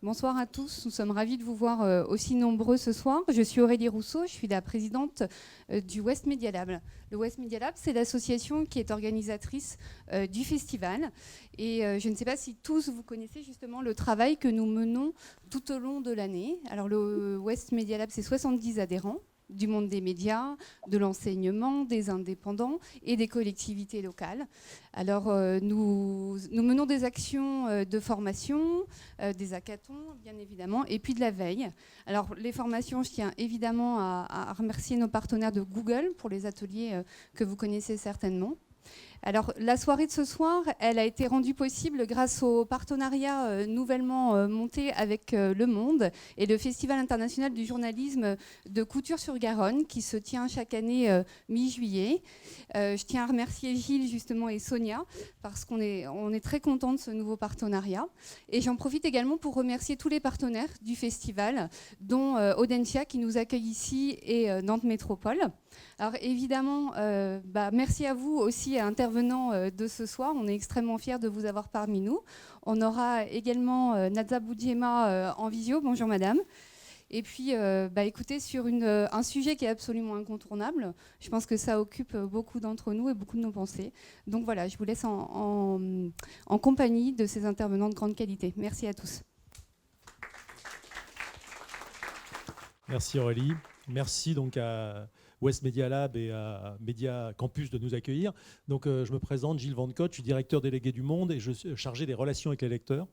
Bonsoir à tous, nous sommes ravis de vous voir aussi nombreux ce soir. Je suis Aurélie Rousseau, je suis la présidente du West Media Lab. Le West Media Lab, c'est l'association qui est organisatrice du festival. Et je ne sais pas si tous vous connaissez justement le travail que nous menons tout au long de l'année. Alors le West Media Lab, c'est 70 adhérents du monde des médias, de l'enseignement, des indépendants et des collectivités locales. Alors, nous menons des actions de formation, des hackathons, bien évidemment, et puis de la veille. Alors, les formations, je tiens évidemment à remercier nos partenaires de Google pour les ateliers que vous connaissez certainement. Alors, la soirée de ce soir, elle a été rendue possible grâce au partenariat nouvellement monté avec Le Monde et le Festival international du journalisme de Couture-sur-Garonne qui se tient chaque année mi-juillet. Je tiens à remercier Gilles justement et Sonia parce qu'on est très contents de ce nouveau partenariat. Et j'en profite également pour remercier tous les partenaires du festival, dont Audencia qui nous accueille ici et Nantes Métropole. Alors évidemment, merci à vous aussi, intervenants de ce soir. On est extrêmement fiers de vous avoir parmi nous. On aura également Naza Boudjema en visio. Bonjour madame. Et puis, écoutez, sur un sujet qui est absolument incontournable, je pense que ça occupe beaucoup d'entre nous et beaucoup de nos pensées. Donc voilà, je vous laisse en compagnie de ces intervenants de grande qualité. Merci à tous. Merci Aurélie. Merci donc à West Media Lab et à Media Campus de nous accueillir. Donc je me présente, Gilles Van Cotte, je suis directeur délégué du Monde et je suis chargé des relations avec les lecteurs,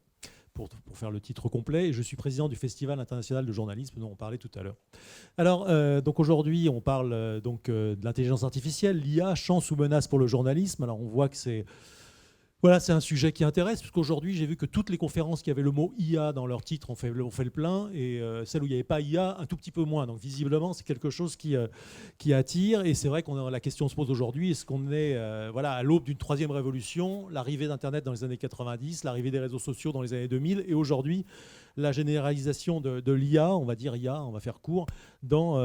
pour faire le titre complet, et je suis président du Festival international de journalisme dont on parlait tout à l'heure. Alors, donc aujourd'hui, on parle de l'intelligence artificielle, l'IA, chance ou menace pour le journalisme. Alors on voit que c'est un sujet qui intéresse, puisqu'aujourd'hui, j'ai vu que toutes les conférences qui avaient le mot IA dans leur titre ont fait le plein, et celles où il n'y avait pas IA, un tout petit peu moins. Donc visiblement, c'est quelque chose qui attire, et c'est vrai que la question se pose aujourd'hui, est-ce qu'on est à l'aube d'une troisième révolution, l'arrivée d'Internet dans les années 90, l'arrivée des réseaux sociaux dans les années 2000, et aujourd'hui, la généralisation de l'IA, on va dire IA, on va faire court, dans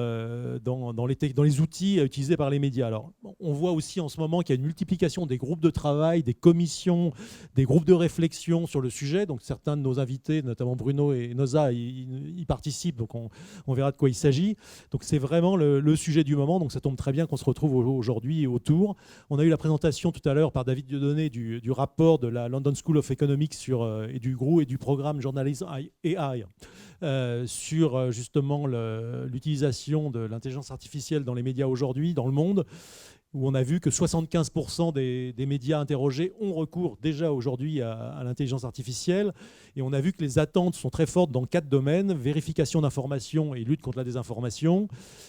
les outils utilisés par les médias. Alors, on voit aussi en ce moment qu'il y a une multiplication des groupes de travail, des commissions, des groupes de réflexion sur le sujet. Donc, certains de nos invités, notamment Bruno et Noza, y participent. Donc, on verra de quoi il s'agit. Donc, c'est vraiment le sujet du moment. Donc, ça tombe très bien qu'on se retrouve aujourd'hui autour. On a eu la présentation tout à l'heure par David Dieudonné du rapport de la London School of Economics et du GRU et du programme Journalism AI sur justement l'utilisation de l'intelligence artificielle dans les médias aujourd'hui, dans le monde, où on a vu que 75% des médias interrogés ont recours déjà aujourd'hui à l'intelligence artificielle. Et on a vu que les attentes sont très fortes dans 4 domaines: vérification d'informations et lutte contre la désinformation,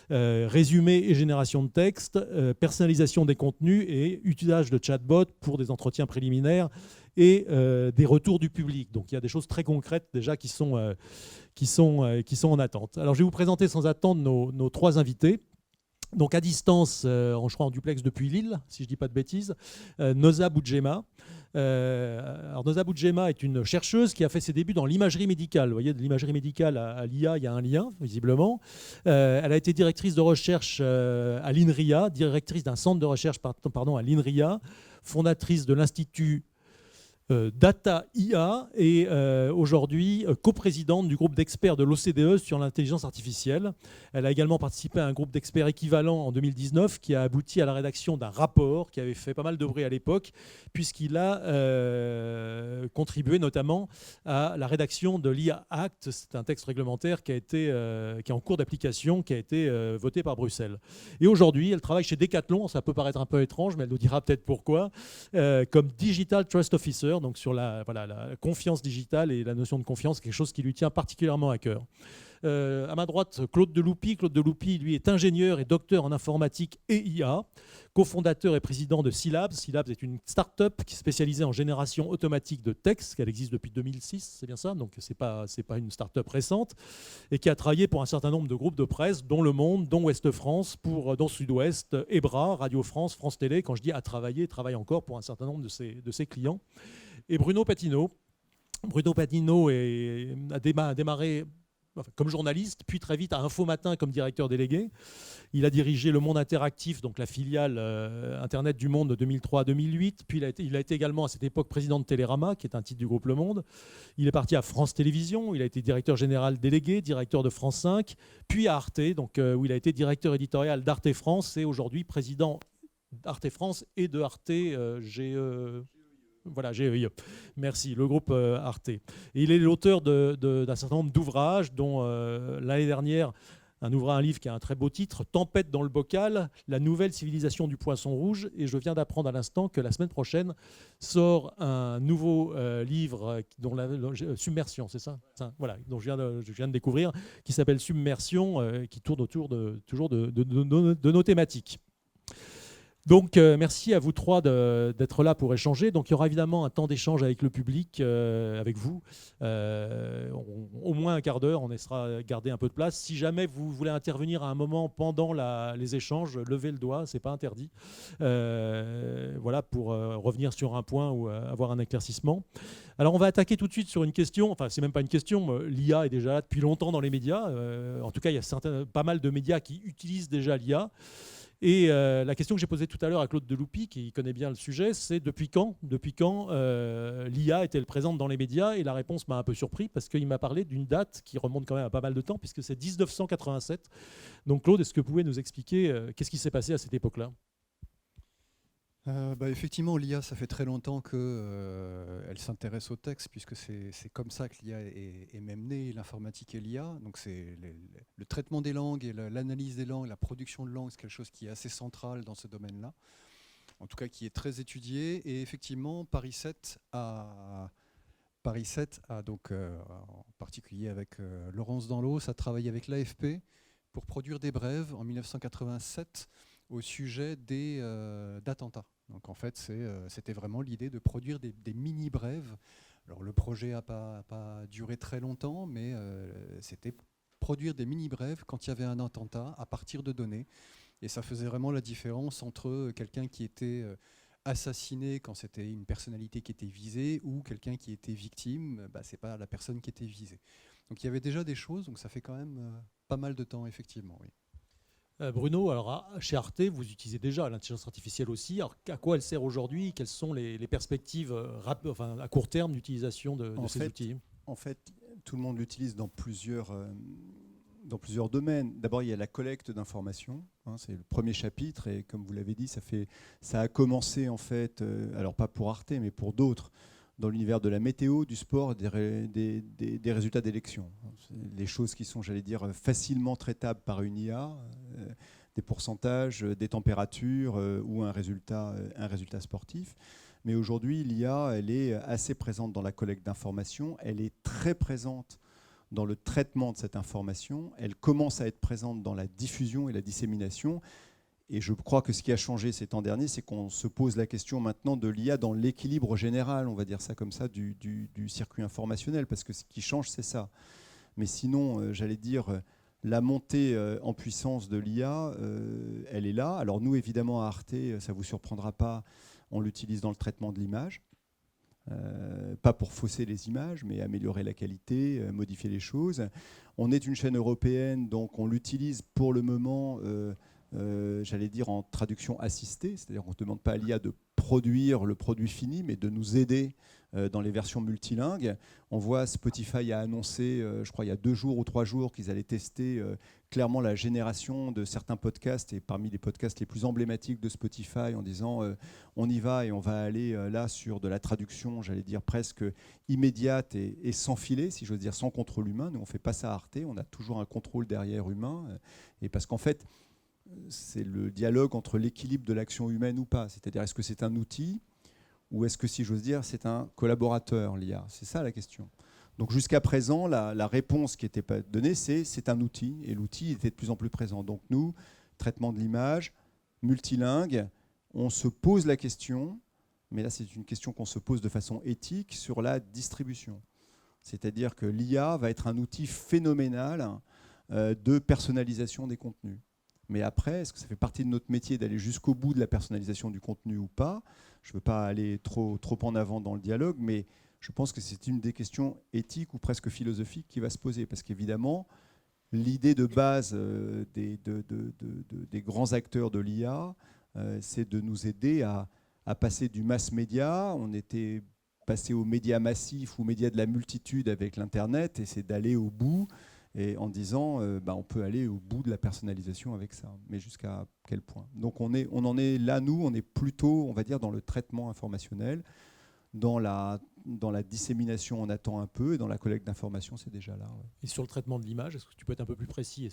résumé et génération de texte, personnalisation des contenus et usage de chatbots pour des entretiens préliminaires et des retours du public. Donc il y a des choses très concrètes déjà qui sont en attente. Alors je vais vous présenter sans attendre nos 3 invités. Donc à distance, je crois en duplex depuis Lille, si je ne dis pas de bêtises, Noza Boudjema. Alors Noza Boudjema est une chercheuse qui a fait ses débuts dans l'imagerie médicale. Vous voyez, de l'imagerie médicale à l'IA, il y a un lien, visiblement. Elle a été directrice de recherche à l'INRIA, directrice d'un centre de recherche à l'INRIA, fondatrice de l'Institut Data IA et aujourd'hui coprésidente du groupe d'experts de l'OCDE sur l'intelligence artificielle. Elle a également participé à un groupe d'experts équivalent en 2019 qui a abouti à la rédaction d'un rapport qui avait fait pas mal de bruit à l'époque, puisqu'il a contribué notamment à la rédaction de l'IA Act. C'est un texte réglementaire qui est en cours d'application, qui a été voté par Bruxelles. Et aujourd'hui, elle travaille chez Decathlon. Ça peut paraître un peu étrange, mais elle nous dira peut-être pourquoi, comme Digital Trust Officer, donc sur la confiance digitale et la notion de confiance, quelque chose qui lui tient particulièrement à cœur. À ma droite, Claude Deloupy. Claude Deloupy, lui, est ingénieur et docteur en informatique et IA, cofondateur et président de Silabs. Silabs est une start-up qui est spécialisée en génération automatique de texte, qu'elle existe depuis 2006, c'est bien ça, donc c'est pas une start-up récente, et qui a travaillé pour un certain nombre de groupes de presse, dont Le Monde, dont Ouest France, dont Sud-Ouest, EBRA, Radio France, France Télé. Quand je dis à travailler, il travaille encore pour un certain nombre de ses clients. Et Bruno Patino. Bruno Patino a démarré comme journaliste, puis très vite à Info Matin comme directeur délégué. Il a dirigé Le Monde Interactif, donc la filiale Internet du Monde de 2003 à 2008. Puis il a été également à cette époque président de Télérama, qui est un titre du groupe Le Monde. Il est parti à France Télévisions. Il a été directeur général délégué, directeur de France 5, puis à Arte, donc, où il a été directeur éditorial d'Arte France et aujourd'hui président d'Arte France et de Arte Voilà, GEI. Merci, le groupe Arte. Et il est l'auteur d'un certain nombre d'ouvrages, dont l'année dernière, un livre qui a un très beau titre, Tempête dans le bocal, la nouvelle civilisation du poisson rouge. Et je viens d'apprendre à l'instant que la semaine prochaine sort un nouveau livre, dont Submersion, c'est ça, voilà, dont je viens de découvrir, qui s'appelle Submersion, qui tourne autour toujours de nos thématiques. Donc, merci à vous trois d'être là pour échanger. Donc, il y aura évidemment un temps d'échange avec le public, avec vous. Au moins un quart d'heure, on essaiera de garder un peu de place. Si jamais vous voulez intervenir à un moment pendant les échanges, levez le doigt, c'est pas interdit. Voilà, pour revenir sur un point ou avoir un éclaircissement. Alors, on va attaquer tout de suite sur une question. Enfin, c'est même pas une question. L'IA est déjà là depuis longtemps dans les médias. En tout cas, il y a pas mal de médias qui utilisent déjà l'IA. Et la question que j'ai posée tout à l'heure à Claude Deloupi, qui connaît bien le sujet, c'est depuis quand l'IA est-elle présente dans les médias? Et la réponse m'a un peu surpris parce qu'il m'a parlé d'une date qui remonte quand même à pas mal de temps, puisque c'est 1987. Donc Claude, est-ce que vous pouvez nous expliquer qu'est-ce qui s'est passé à cette époque-là? Effectivement, l'IA, ça fait très longtemps qu'elle s'intéresse au texte, puisque c'est comme ça que l'IA est même née, l'informatique et l'IA. Donc c'est le traitement des langues et l'analyse des langues, la production de langues, c'est quelque chose qui est assez central dans ce domaine-là, en tout cas qui est très étudié. Et effectivement, Paris 7 a donc, en particulier avec Laurence Danlos, a travaillé avec l'AFP pour produire des brèves en 1987 au sujet d'attentats. Donc en fait, c'était vraiment l'idée de produire des mini-brèves. Alors le projet n'a pas duré très longtemps, mais c'était produire des mini-brèves quand il y avait un attentat à partir de données. Et ça faisait vraiment la différence entre quelqu'un qui était assassiné quand c'était une personnalité qui était visée ou quelqu'un qui était victime, c'est pas la personne qui était visée. Donc il y avait déjà des choses, donc ça fait quand même pas mal de temps, effectivement, oui. Bruno, alors chez Arte, vous utilisez déjà l'intelligence artificielle aussi. Alors, à quoi elle sert aujourd'hui? Quelles sont les perspectives à court terme d'utilisation de ces outils? En fait, tout le monde l'utilise dans plusieurs domaines. D'abord, il y a la collecte d'informations. C'est le premier chapitre. Et comme vous l'avez dit, ça a commencé, en fait, alors pas pour Arte, mais pour d'autres, dans l'univers de la météo, du sport, des résultats d'élections. Les choses qui sont, j'allais dire, facilement traitables par une IA, des pourcentages, des températures ou un résultat sportif. Mais aujourd'hui, l'IA, elle est assez présente dans la collecte d'informations, elle est très présente dans le traitement de cette information, elle commence à être présente dans la diffusion et la dissémination. Et je crois que ce qui a changé ces temps derniers, c'est qu'on se pose la question maintenant de l'IA dans l'équilibre général, on va dire ça comme ça, du circuit informationnel, parce que ce qui change, c'est ça. Mais sinon, j'allais dire, la montée en puissance de l'IA, elle est là. Alors nous, évidemment, à Arte, ça ne vous surprendra pas, on l'utilise dans le traitement de l'image. Pas pour fausser les images, mais améliorer la qualité, modifier les choses. On est une chaîne européenne, donc on l'utilise pour le moment... j'allais dire en traduction assistée, c'est-à-dire qu'on ne demande pas à l'IA de produire le produit fini, mais de nous aider dans les versions multilingues. On voit Spotify a annoncé, je crois il y a 2 jours ou 3 jours, qu'ils allaient tester clairement la génération de certains podcasts, et parmi les podcasts les plus emblématiques de Spotify, en disant on y va et on va aller là sur de la traduction, j'allais dire presque immédiate et sans filet, si j'ose dire, sans contrôle humain. Nous, on ne fait pas ça à Arte, on a toujours un contrôle derrière humain, et parce qu'en fait, c'est le dialogue entre l'équilibre de l'action humaine ou pas. C'est-à-dire, est-ce que c'est un outil ou est-ce que, si j'ose dire, c'est un collaborateur, l'IA? C'est ça la question. Donc jusqu'à présent, la réponse qui n'était pas donnée, c'est un outil. Et l'outil était de plus en plus présent. Donc nous, traitement de l'image, multilingue, on se pose la question, mais là c'est une question qu'on se pose de façon éthique, sur la distribution. C'est-à-dire que l'IA va être un outil phénoménal de personnalisation des contenus. Mais après, est-ce que ça fait partie de notre métier d'aller jusqu'au bout de la personnalisation du contenu ou pas? Je ne veux pas aller trop en avant dans le dialogue, mais je pense que c'est une des questions éthiques ou presque philosophiques qui va se poser. Parce qu'évidemment, l'idée de base des grands acteurs de l'IA, c'est de nous aider à passer du mass média. On était passé aux médias massifs ou médias de la multitude avec l'Internet, et c'est d'aller au bout, et en disant on peut aller au bout de la personnalisation avec ça. Mais jusqu'à quel point? Donc on en est là, nous, on est plutôt, on va dire, dans le traitement informationnel. Dans la dissémination, on attend un peu, et dans la collecte d'informations, c'est déjà là. Ouais. Et sur le traitement de l'image, est-ce que tu peux être un peu plus précis?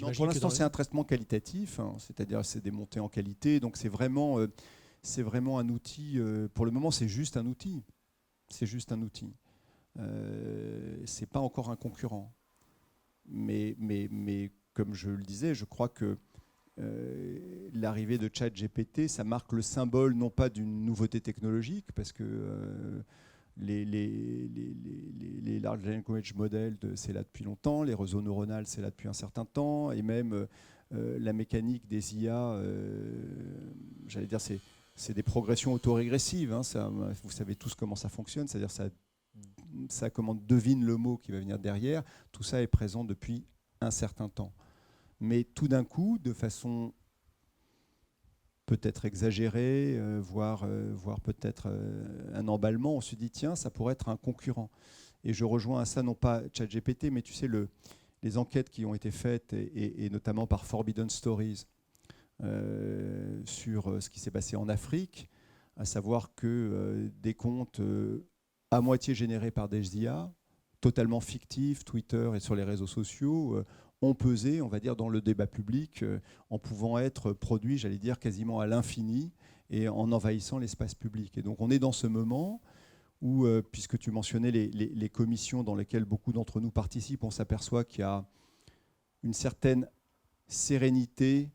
Non, pour l'instant, c'est un traitement qualitatif, hein, c'est-à-dire c'est des montées en qualité, donc c'est vraiment un outil. Pour le moment, c'est juste un outil. C'est juste un outil. C'est pas encore un concurrent. Mais comme je le disais, je crois que l'arrivée de ChatGPT, ça marque le symbole non pas d'une nouveauté technologique, parce que les large language models, c'est là depuis longtemps, les réseaux neuronaux, c'est là depuis un certain temps, et même la mécanique des IA, j'allais dire, c'est des progressions autorégressives. Hein, ça, vous savez tous comment ça fonctionne, c'est-à-dire ça comment devine le mot qui va venir derrière. Tout ça est présent depuis un certain temps. Mais tout d'un coup, de façon peut-être exagérée, voire peut-être un emballement, on se dit tiens, ça pourrait être un concurrent. Et je rejoins à ça non pas ChatGPT, mais tu sais, les enquêtes qui ont été faites, et notamment par Forbidden Stories, sur ce qui s'est passé en Afrique, à savoir que des comptes à moitié générés par des IA, totalement fictifs, Twitter et sur les réseaux sociaux, ont pesé, on va dire, dans le débat public, en pouvant être produits, j'allais dire, quasiment à l'infini, et en envahissant l'espace public. Et donc on est dans ce moment où, puisque tu mentionnais les commissions dans lesquelles beaucoup d'entre nous participent, on s'aperçoit qu'il y a une certaine sérénité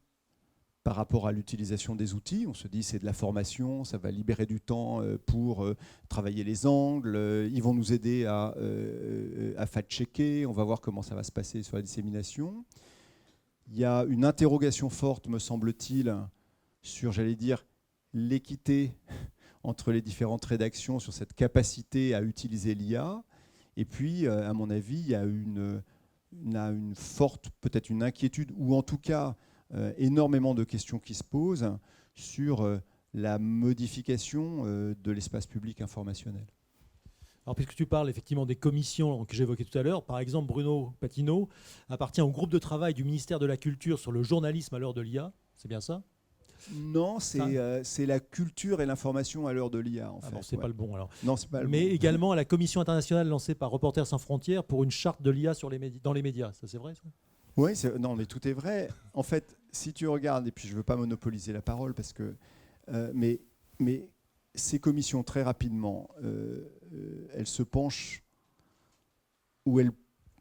par rapport à l'utilisation des outils. On se dit c'est de la formation, ça va libérer du temps pour travailler les angles, ils vont nous aider à fact-checker, on va voir comment ça va se passer sur la dissémination. Il y a une interrogation forte, me semble-t-il, sur, j'allais dire, l'équité entre les différentes rédactions, sur cette capacité à utiliser l'IA. Et puis, à mon avis, il y a une forte, peut-être une inquiétude, ou en tout cas, énormément de questions qui se posent sur la modification de l'espace public informationnel. Alors, puisque tu parles effectivement des commissions que j'évoquais tout à l'heure, par exemple, Bruno Patino appartient au groupe de travail du ministère de la Culture sur le journalisme à l'heure de l'IA. C'est bien ça? Non, c'est la culture et l'information à l'heure de l'IA, en fait. Bon, c'est pas le bon, alors. Non, c'est pas le bon. Mais également à la commission internationale lancée par Reporters sans frontières pour une charte de l'IA dans les médias. Ça, c'est vrai, ça? Oui, non, mais tout est vrai. En fait, si tu regardes, et puis je ne veux pas monopoliser la parole, parce que, mais ces commissions, très rapidement, elles se penchent,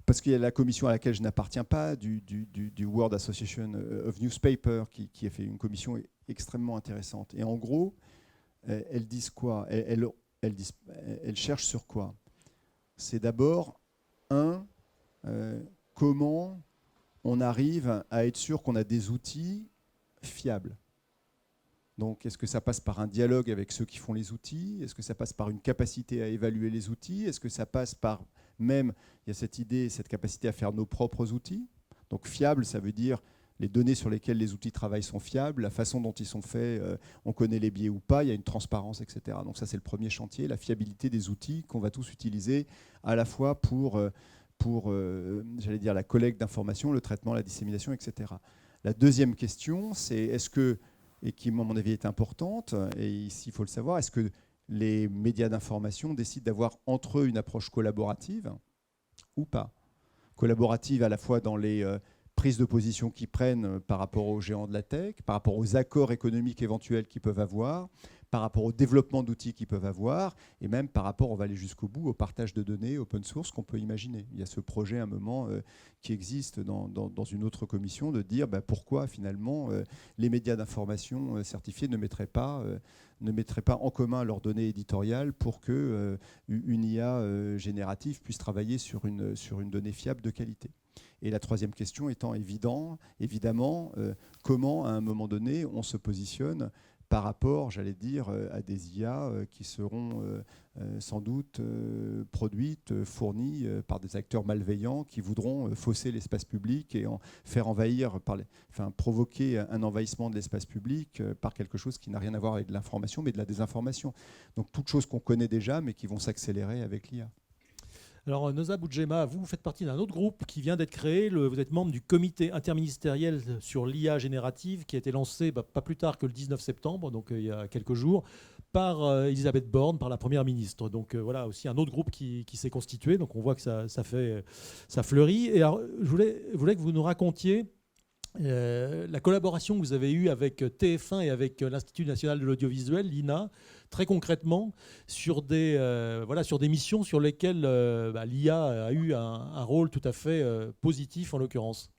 parce qu'il y a la commission à laquelle je n'appartiens pas, du World Association of Newspapers, qui a fait une commission extrêmement intéressante. Et en gros, elles disent quoi? Elles cherchent sur quoi? C'est d'abord, comment on arrive à être sûr qu'on a des outils fiables. Donc, est-ce que ça passe par un dialogue avec ceux qui font les outils? Est-ce que ça passe par une capacité à évaluer les outils? Est-ce que ça passe par même, il y a cette idée, cette capacité à faire nos propres outils? Donc, fiable, ça veut dire les données sur lesquelles les outils travaillent sont fiables, la façon dont ils sont faits, on connaît les biais ou pas, il y a une transparence, etc. Donc ça, c'est le premier chantier, la fiabilité des outils qu'on va tous utiliser à la fois pour j'allais dire, la collecte d'informations, le traitement, la dissémination, etc. La deuxième question, c'est est-ce que, et qui, à mon avis, est importante, et ici, il faut le savoir, est-ce que les médias d'information décident d'avoir entre eux une approche collaborative ou pas? Collaborative à la fois dans les prises de position qu'ils prennent par rapport aux géants de la tech, par rapport aux accords économiques éventuels qu'ils peuvent avoir, par rapport au développement d'outils qu'ils peuvent avoir, et même par rapport, on va aller jusqu'au bout, au partage de données open source qu'on peut imaginer. Il y a ce projet à un moment qui existe dans une autre commission de dire pourquoi finalement les médias d'information certifiés ne mettraient pas en commun leurs données éditoriales pour que une IA générative puisse travailler sur une donnée fiable de qualité. Et la troisième question étant évidemment, comment à un moment donné on se positionne par rapport, j'allais dire, à des IA qui seront sans doute produites, fournies par des acteurs malveillants qui voudront fausser l'espace public et faire envahir, provoquer un envahissement de l'espace public par quelque chose qui n'a rien à voir avec de l'information, mais de la désinformation. Donc toutes choses qu'on connaît déjà, mais qui vont s'accélérer avec l'IA. Alors, Noza Boudjema, vous faites partie d'un autre groupe qui vient d'être créé. Vous êtes membre du comité interministériel sur l'IA générative qui a été lancé pas plus tard que le 19 septembre, donc il y a quelques jours, par Elisabeth Borne, par la Première ministre. Donc voilà, aussi un autre groupe qui s'est constitué. Donc on voit que ça fleurit. Et alors, je voulais que vous nous racontiez la collaboration que vous avez eue avec TF1 et avec l'Institut national de l'audiovisuel, l'INA, très concrètement, sur des missions sur lesquelles l'IA a eu un rôle tout à fait positif en l'occurrence.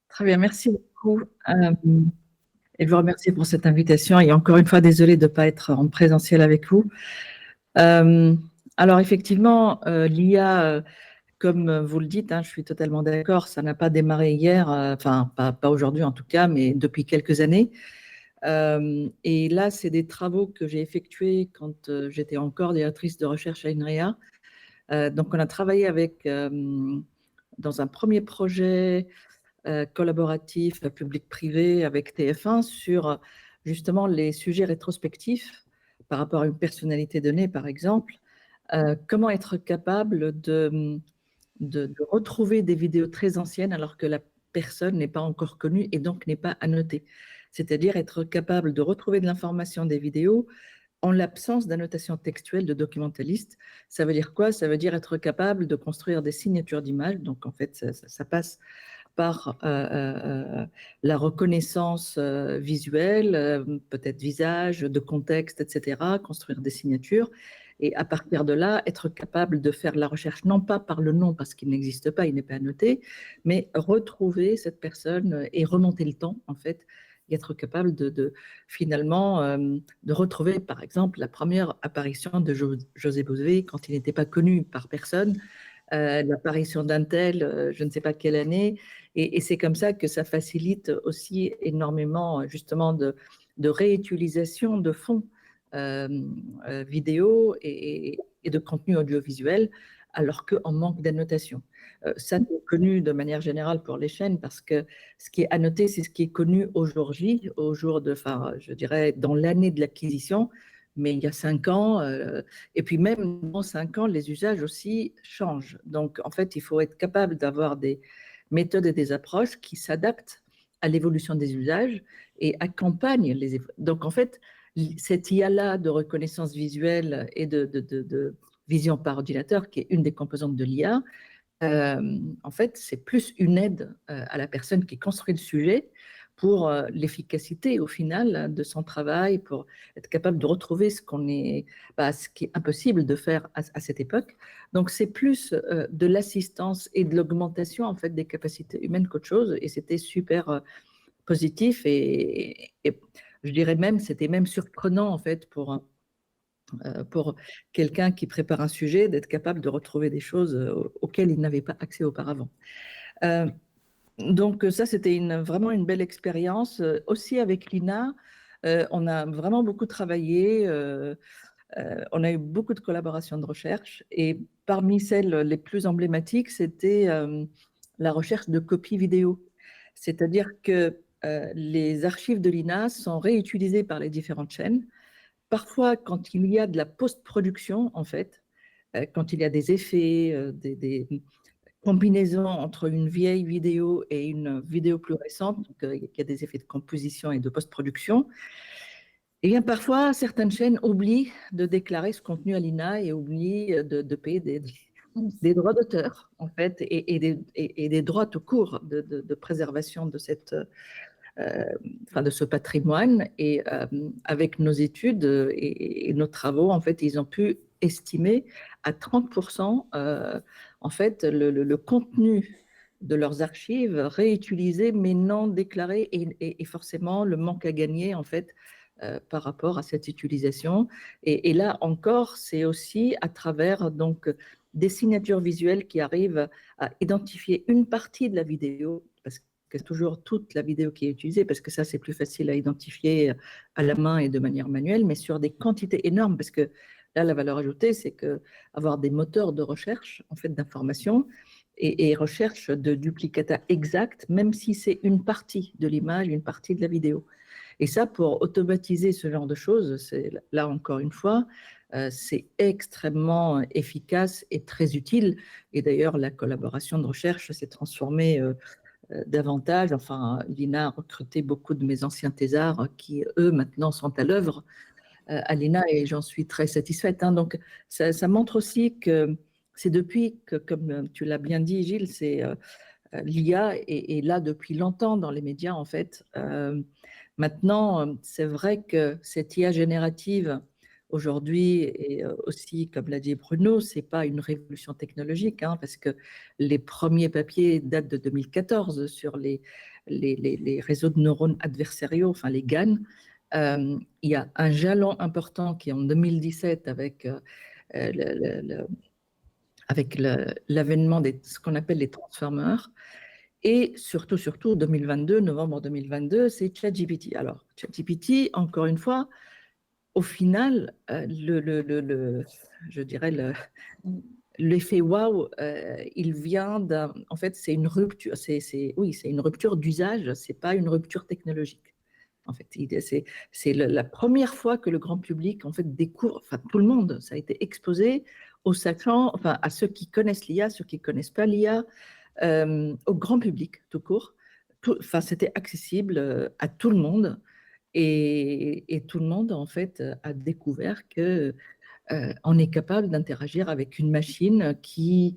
Très bien, merci beaucoup. Et je vous remercie pour cette invitation. Et encore une fois, désolée de ne pas être en présentiel avec vous. Alors effectivement, l'IA... Comme vous le dites, je suis totalement d'accord, ça n'a pas démarré hier, enfin pas aujourd'hui en tout cas, mais depuis quelques années. Et là, c'est des travaux que j'ai effectués quand j'étais encore directrice de recherche à INRIA. Donc on a travaillé dans un premier projet collaboratif public-privé avec TF1 sur justement les sujets rétrospectifs par rapport à une personnalité donnée, par exemple. Comment être capable de retrouver des vidéos très anciennes alors que la personne n'est pas encore connue et donc n'est pas annotée. C'est-à-dire être capable de retrouver de l'information des vidéos en l'absence d'annotation textuelle de documentaliste. Ça veut dire quoi? Ça veut dire être capable de construire des signatures d'images. Donc en fait, ça passe par la reconnaissance visuelle, peut-être visage, de contexte, etc., construire des signatures. Et à partir de là, être capable de faire la recherche, non pas par le nom, parce qu'il n'existe pas, il n'est pas annoté, mais retrouver cette personne et remonter le temps, en fait, et être capable finalement de retrouver, par exemple, la première apparition de José Bové quand il n'était pas connu par personne, l'apparition d'un tel, je ne sais pas quelle année, et c'est comme ça que ça facilite aussi énormément, justement, de réutilisation de fonds vidéo et de contenu audiovisuel, alors qu'en manque d'annotation. Ça, c'est connu de manière générale pour les chaînes parce que ce qui est annoté, c'est ce qui est connu aujourd'hui, au jour de, je dirais, dans l'année de l'acquisition, mais il y a 5 ans, et puis même dans 5 ans, les usages aussi changent. Donc, en fait, il faut être capable d'avoir des méthodes et des approches qui s'adaptent à l'évolution des usages et accompagnent les... Donc, en fait, cette IA-là de reconnaissance visuelle et de vision par ordinateur, qui est une des composantes de l'IA, en fait, c'est plus une aide à la personne qui construit le sujet pour l'efficacité, au final, de son travail, pour être capable de retrouver ce qui est impossible de faire à cette époque. Donc, c'est plus de l'assistance et de l'augmentation, en fait, des capacités humaines qu'autre chose, et c'était super positif, et je dirais même, c'était même surprenant, en fait, pour quelqu'un qui prépare un sujet, d'être capable de retrouver des choses auxquelles il n'avait pas accès auparavant. Donc ça, c'était vraiment une belle expérience. Aussi avec l'INA, on a vraiment beaucoup travaillé, on a eu beaucoup de collaborations de recherche, et parmi celles les plus emblématiques, c'était la recherche de copies vidéo. C'est-à-dire que les archives de l'INA sont réutilisées par les différentes chaînes. Parfois, quand il y a de la post-production, en fait, quand il y a des effets, des combinaisons entre une vieille vidéo et une vidéo plus récente, donc il y a des effets de composition et de post-production, et bien parfois, certaines chaînes oublient de déclarer ce contenu à l'INA et oublient de payer des droits d'auteur, en fait, et des droits tout court de préservation de de ce patrimoine. Et avec nos études et nos travaux, en fait, ils ont pu estimer à 30% en fait le contenu de leurs archives réutilisées mais non déclarées, et forcément le manque à gagner, en fait, par rapport à cette utilisation. Et là encore, c'est aussi à travers donc des signatures visuelles qui arrivent à identifier une partie de la vidéo, parce c'est toujours toute la vidéo qui est utilisée, parce que ça, c'est plus facile à identifier à la main et de manière manuelle, mais sur des quantités énormes, parce que là, la valeur ajoutée, c'est avoir des moteurs de recherche, en fait, d'information et recherche de duplicata exact, même si c'est une partie de l'image, une partie de la vidéo. Et ça, pour automatiser ce genre de choses, c'est là encore une fois, c'est extrêmement efficace et très utile. Et d'ailleurs, la collaboration de recherche s'est transformée davantage. Enfin, l'INA a recruté beaucoup de mes anciens thésards qui, eux, maintenant sont à l'œuvre à l'INA et j'en suis très satisfaite. Hein. Donc, ça montre aussi que c'est depuis que, comme tu l'as bien dit, Gilles, c'est l'IA est là depuis longtemps dans les médias, en fait. Maintenant, c'est vrai que cette IA générative, aujourd'hui, et aussi, comme l'a dit Bruno, ce n'est pas une révolution technologique, hein, parce que les premiers papiers datent de 2014 sur les réseaux de neurones adversariaux, enfin les GAN. Il y a un jalon important qui est en 2017 avec l'avènement de ce qu'on appelle les transformers. Et surtout, 2022, novembre 2022, c'est ChatGPT. Alors, ChatGPT, encore une fois, au final, je dirais l'effet waouh, il vient d'un. En fait, c'est une rupture. Oui, c'est une rupture d'usage. C'est pas une rupture technologique. En fait, c'est la première fois que le grand public en fait découvre. Enfin, tout le monde, ça a été exposé aux sachants, enfin à ceux qui connaissent l'IA, ceux qui connaissent pas l'IA. Au grand public, tout court. Enfin, c'était accessible à tout le monde et tout le monde, en fait, a découvert que on est capable d'interagir avec une machine qui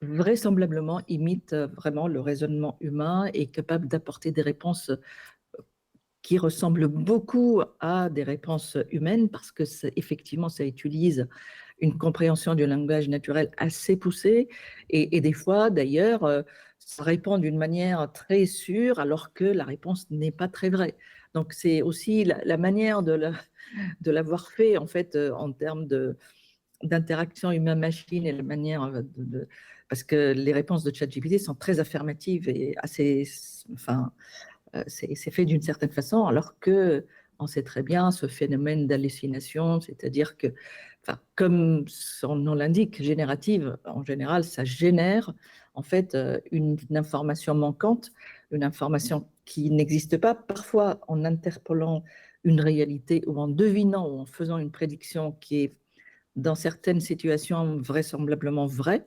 vraisemblablement imite vraiment le raisonnement humain et est capable d'apporter des réponses qui ressemblent beaucoup à des réponses humaines parce que effectivement, ça utilise une compréhension du langage naturel assez poussée et des fois, d'ailleurs, ça répond d'une manière très sûre alors que la réponse n'est pas très vraie. Donc, c'est aussi la manière de l'avoir fait, en fait, en termes d'interaction humain-machine et la manière parce que les réponses de ChatGPT sont très affirmatives et assez, enfin, c'est fait d'une certaine façon, alors que on sait très bien ce phénomène d'hallucination, c'est-à-dire que, enfin, comme son nom l'indique, générative, en général, ça génère en fait une information manquante, une information qui n'existe pas, parfois en interpolant une réalité ou en devinant ou en faisant une prédiction qui est, dans certaines situations, vraisemblablement vraie.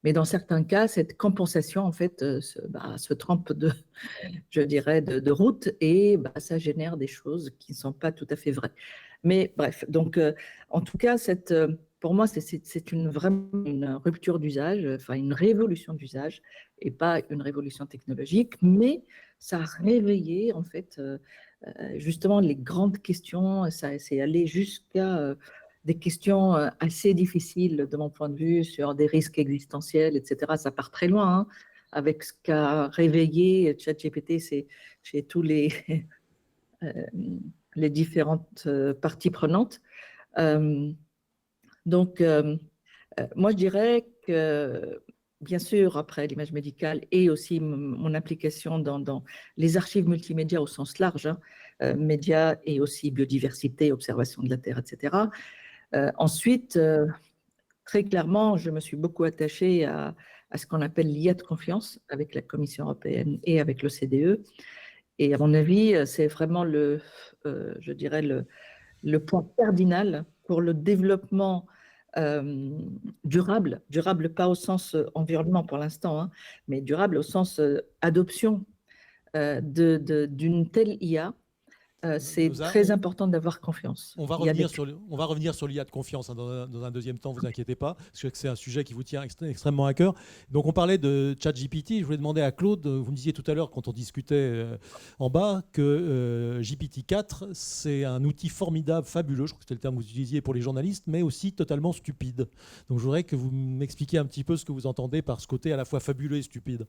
Mais dans certains cas, cette compensation, en fait, se trompe je dirais, de route et ça génère des choses qui ne sont pas tout à fait vraies. Mais bref, donc en tout cas, pour moi, c'est vraiment une rupture d'usage, enfin une révolution d'usage et pas une révolution technologique, mais ça a réveillé en fait justement les grandes questions, c'est allé jusqu'à des questions assez difficiles de mon point de vue sur des risques existentiels, etc. Ça part très loin, hein, avec ce qu'a réveillé ChatGPT chez tous les différentes parties prenantes. Donc, moi, je dirais que, bien sûr, après l'image médicale et aussi mon implication dans les archives multimédia au sens large, hein, médias et aussi biodiversité, observation de la Terre, etc. Ensuite, très clairement, je me suis beaucoup attachée à ce qu'on appelle l'IA de confiance avec la Commission européenne et avec l'OCDE. Et à mon avis, c'est vraiment je dirais, le point cardinal pour le développement durable pas au sens environnement pour l'instant, hein, mais durable au sens adoption d'une telle IA. C'est très important d'avoir confiance. On va revenir sur l'IA de confiance hein, dans un deuxième temps, vous inquiétez pas, parce que c'est un sujet qui vous tient extrêmement à cœur. Donc on parlait de ChatGPT, je voulais demander à Claude, vous me disiez tout à l'heure quand on discutait en bas que GPT-4, c'est un outil formidable, fabuleux, je crois que c'était le terme que vous utilisiez pour les journalistes, mais aussi totalement stupide. Donc je voudrais que vous m'expliquiez un petit peu ce que vous entendez par ce côté à la fois fabuleux et stupide.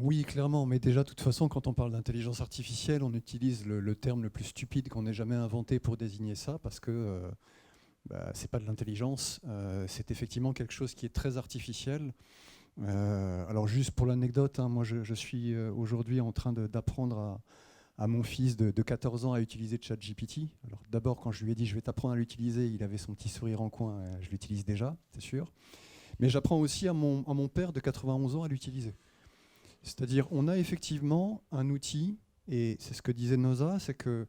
Oui, clairement, mais déjà, de toute façon, quand on parle d'intelligence artificielle, on utilise le terme le plus stupide qu'on ait jamais inventé pour désigner ça, parce que c'est pas de l'intelligence, c'est effectivement quelque chose qui est très artificiel. Alors juste pour l'anecdote, hein, moi je suis aujourd'hui en train d'apprendre à mon fils de 14 ans à utiliser ChatGPT. Alors d'abord, quand je lui ai dit je vais t'apprendre à l'utiliser, il avait son petit sourire en coin, je l'utilise déjà, c'est sûr. Mais j'apprends aussi à mon père de 91 ans à l'utiliser. C'est-à-dire, on a effectivement un outil, et c'est ce que disait Noza, c'est que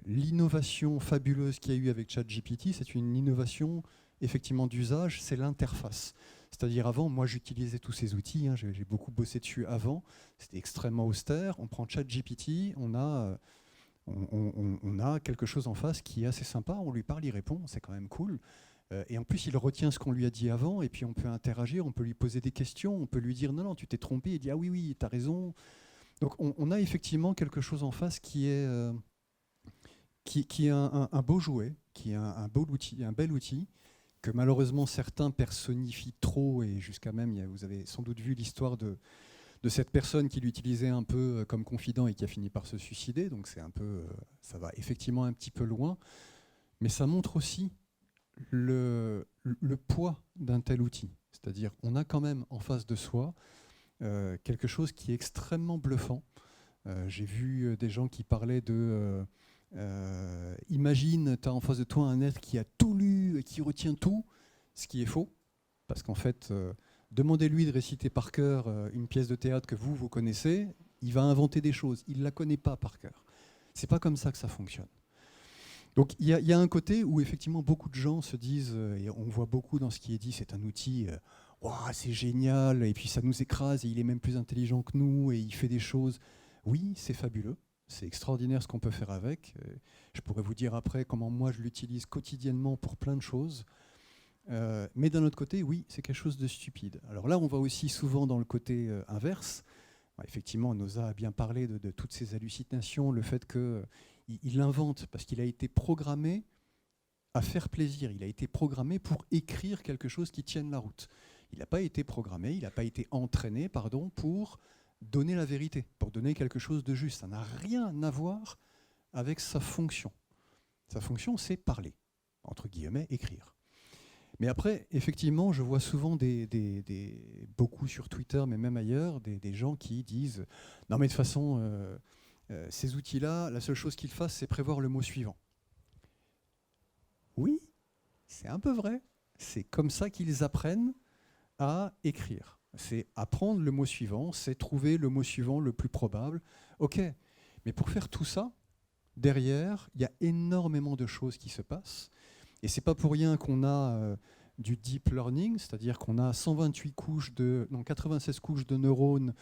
l'innovation fabuleuse qu'il y a eu avec ChatGPT, c'est une innovation effectivement d'usage, c'est l'interface. C'est-à-dire avant, moi j'utilisais tous ces outils, hein, j'ai beaucoup bossé dessus avant, c'était extrêmement austère. On prend ChatGPT, on a quelque chose en face qui est assez sympa, on lui parle, il répond, c'est quand même cool. Et en plus, il retient ce qu'on lui a dit avant, et puis on peut interagir, on peut lui poser des questions, on peut lui dire non, non, tu t'es trompé, il dit ah oui, oui, tu as raison. Donc on a effectivement quelque chose en face qui est un beau jouet, qui est un beau outil, un bel outil, que malheureusement certains personnifient trop, et jusqu'à même, vous avez sans doute vu l'histoire de cette personne qui l'utilisait un peu comme confident et qui a fini par se suicider, donc c'est un peu, ça va effectivement un petit peu loin, mais ça montre aussi le poids d'un tel outil. C'est-à-dire on a quand même en face de soi quelque chose qui est extrêmement bluffant. J'ai vu des gens qui parlaient de imagine, tu as en face de toi un être qui a tout lu et qui retient tout, ce qui est faux, parce qu'en fait, demandez-lui de réciter par cœur une pièce de théâtre que vous connaissez, il va inventer des choses, il ne la connaît pas par cœur. C'est pas comme ça que ça fonctionne. Donc il y a un côté où effectivement beaucoup de gens se disent, et on voit beaucoup dans ce qui est dit, c'est un outil, wow, c'est génial, et puis ça nous écrase, et il est même plus intelligent que nous, et il fait des choses. Oui, c'est fabuleux, c'est extraordinaire ce qu'on peut faire avec. Je pourrais vous dire après comment moi je l'utilise quotidiennement pour plein de choses. Mais d'un autre côté, oui, c'est quelque chose de stupide. Alors là, on va aussi souvent dans le côté inverse. Effectivement, Noza a bien parlé de toutes ces hallucinations, le fait qu'il invente parce qu'il a été programmé à faire plaisir. Il a été programmé pour écrire quelque chose qui tienne la route. Il n'a pas été programmé, il n'a pas été entraîné, pardon, pour donner la vérité, pour donner quelque chose de juste. Ça n'a rien à voir avec sa fonction. Sa fonction, c'est parler, entre guillemets, écrire. Mais après, effectivement, je vois souvent beaucoup sur Twitter, mais même ailleurs, des gens qui disent « Non mais de toute façon, ces outils-là, la seule chose qu'ils fassent, c'est prévoir le mot suivant. » Oui, c'est un peu vrai. C'est comme ça qu'ils apprennent à écrire. C'est apprendre le mot suivant, c'est trouver le mot suivant le plus probable. Ok, mais pour faire tout ça, derrière, il y a énormément de choses qui se passent. Et c'est pas pour rien qu'on a du deep learning, c'est-à-dire qu'on a 96 couches de neurones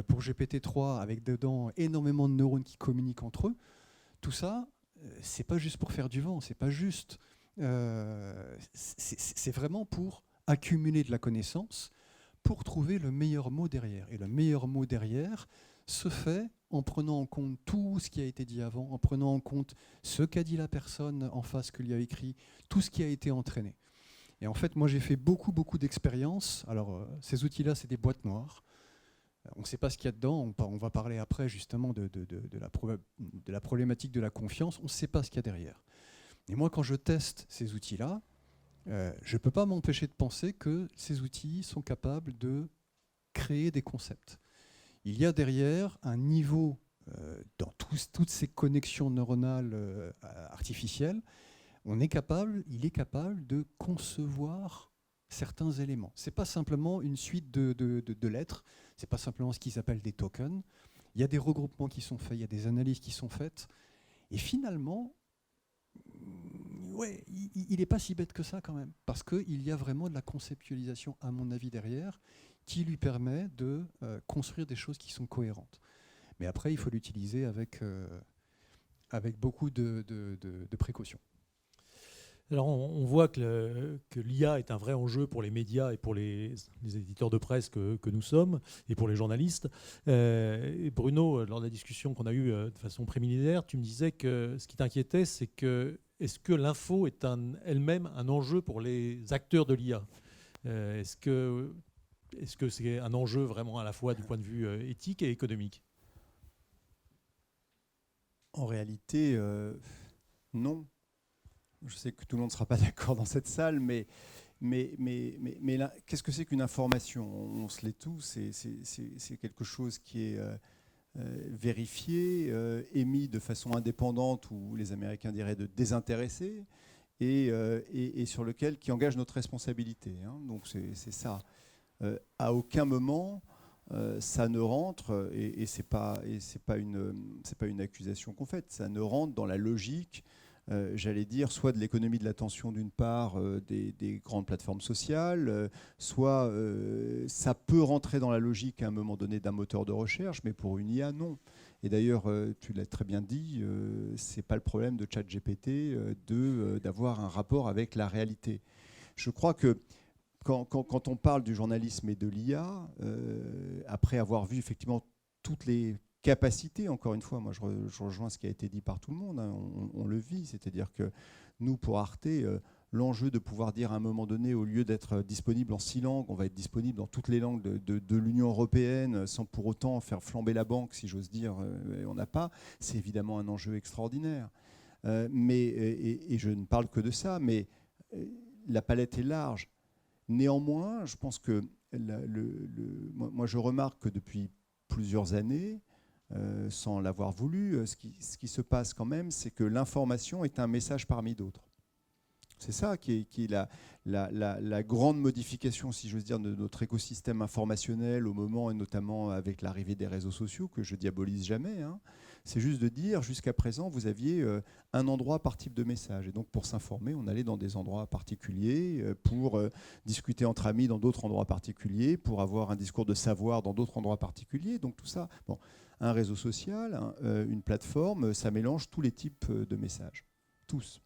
pour GPT-3, avec dedans énormément de neurones qui communiquent entre eux. Tout ça, c'est pas juste pour faire du vent, c'est pas juste. C'est vraiment pour accumuler de la connaissance, pour trouver le meilleur mot derrière. Et le meilleur mot derrière se fait en prenant en compte tout ce qui a été dit avant, en prenant en compte ce qu'a dit la personne en face que lui a écrit, tout ce qui a été entraîné. Et en fait, moi, j'ai fait beaucoup d'expériences. Alors, ces outils-là, c'est des boîtes noires. On ne sait pas ce qu'il y a dedans. On va parler après, justement, de la problématique de la confiance. On ne sait pas ce qu'il y a derrière. Et moi, quand je teste ces outils-là, je ne peux pas m'empêcher de penser que ces outils sont capables de créer des concepts. Il y a derrière un niveau dans toutes ces connexions neuronales artificielles, il est capable de concevoir certains éléments. Ce n'est pas simplement une suite de lettres, ce n'est pas simplement ce qu'ils appellent des tokens. Il y a des regroupements qui sont faits, il y a des analyses qui sont faites. Et finalement, ouais, il n'est pas si bête que ça quand même, parce qu'il y a vraiment de la conceptualisation, à mon avis, derrière, qui lui permet de construire des choses qui sont cohérentes. Mais après, il faut l'utiliser avec beaucoup de précautions. Alors on voit que l'IA est un vrai enjeu pour les médias et pour les éditeurs de presse que nous sommes et pour les journalistes. Et Bruno, lors de la discussion qu'on a eue de façon préliminaire, tu me disais que ce qui t'inquiétait, c'est que est-ce que l'info est elle-même un enjeu pour les acteurs de l'IA ? Est-ce que c'est un enjeu vraiment à la fois du point de vue éthique et économique ? En réalité, non. Je sais que tout le monde ne sera pas d'accord dans cette salle, mais Mais là, qu'est-ce que c'est qu'une information? On se l'est tous, c'est quelque chose qui est vérifié, émis de façon indépendante, ou les Américains diraient de désintéressé, et sur lequel qui engage notre responsabilité. Hein. Donc c'est ça. À aucun moment ça ne rentre, et c'est pas une accusation qu'on fait, ça ne rentre dans la logique, j'allais dire, soit de l'économie de l'attention d'une part, des grandes plateformes sociales, soit ça peut rentrer dans la logique à un moment donné d'un moteur de recherche, mais pour une IA, non. Et d'ailleurs, tu l'as très bien dit, c'est pas le problème de ChatGPT d'avoir un rapport avec la réalité. Je crois que quand on parle du journalisme et de l'IA, après avoir vu effectivement toutes les capacités, encore une fois, moi je rejoins ce qui a été dit par tout le monde, hein, on le vit, c'est-à-dire que nous, pour Arte, l'enjeu de pouvoir dire à un moment donné, au lieu d'être disponible en 6 langues, on va être disponible dans toutes les langues de l'Union européenne, sans pour autant faire flamber la banque, si j'ose dire, on n'a pas, c'est évidemment un enjeu extraordinaire. Et je ne parle que de ça, mais la palette est large. Néanmoins, je pense que moi je remarque que depuis plusieurs années, sans l'avoir voulu, ce qui se passe quand même, c'est que l'information est un message parmi d'autres. C'est ça qui est la grande modification, si j'ose dire, de notre écosystème informationnel au moment, et notamment avec l'arrivée des réseaux sociaux, que je diabolise jamais. Hein. C'est juste de dire, jusqu'à présent, vous aviez un endroit par type de message. Et donc, pour s'informer, on allait dans des endroits particuliers, pour discuter entre amis dans d'autres endroits particuliers, pour avoir un discours de savoir dans d'autres endroits particuliers. Donc, tout ça, bon, un réseau social, une plateforme, ça mélange tous les types de messages. Tous.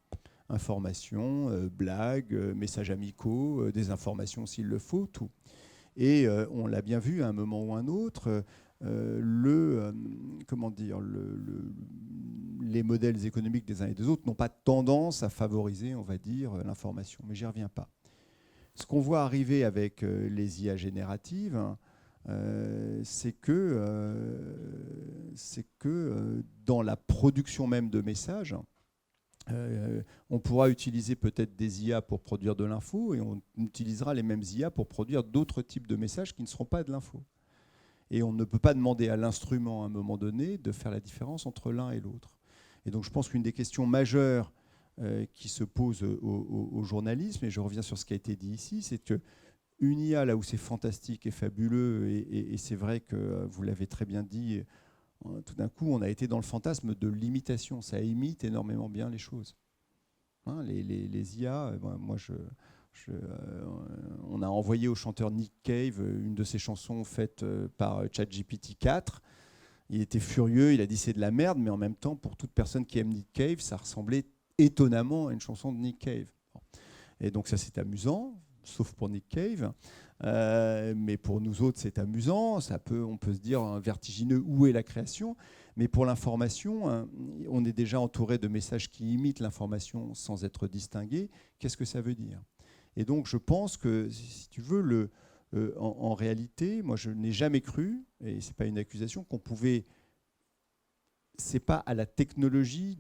Informations, blagues, messages amicaux, des informations s'il le faut, tout. Et on l'a bien vu à un moment ou un autre, les modèles économiques des uns et des autres n'ont pas tendance à favoriser, on va dire, l'information. Mais j'y reviens pas. Ce qu'on voit arriver avec les IA génératives, c'est que dans la production même de messages, on pourra utiliser peut-être des IA pour produire de l'info, et on utilisera les mêmes IA pour produire d'autres types de messages qui ne seront pas de l'info. Et on ne peut pas demander à l'instrument à un moment donné de faire la différence entre l'un et l'autre. Et donc je pense qu'une des questions majeures qui se pose au journalisme, et je reviens sur ce qui a été dit ici, c'est qu'une IA, là où c'est fantastique et fabuleux, et c'est vrai que vous l'avez très bien dit, tout d'un coup, on a été dans le fantasme de l'imitation. Ça imite énormément bien les choses. Hein, les IA, on a envoyé au chanteur Nick Cave une de ses chansons faites par ChatGPT 4. Il était furieux, il a dit c'est de la merde, mais en même temps, pour toute personne qui aime Nick Cave, ça ressemblait étonnamment à une chanson de Nick Cave. Bon. Et donc ça, c'est amusant, sauf pour Nick Cave. Mais pour nous autres, c'est amusant. On peut se dire vertigineux, où est la création? Mais pour l'information, on est déjà entouré de messages qui imitent l'information sans être distingués. Qu'est-ce que ça veut dire? Et donc, je pense que, si tu veux, en réalité, moi, je n'ai jamais cru, et ce n'est pas une accusation, qu'on pouvait... C'est pas à la technologie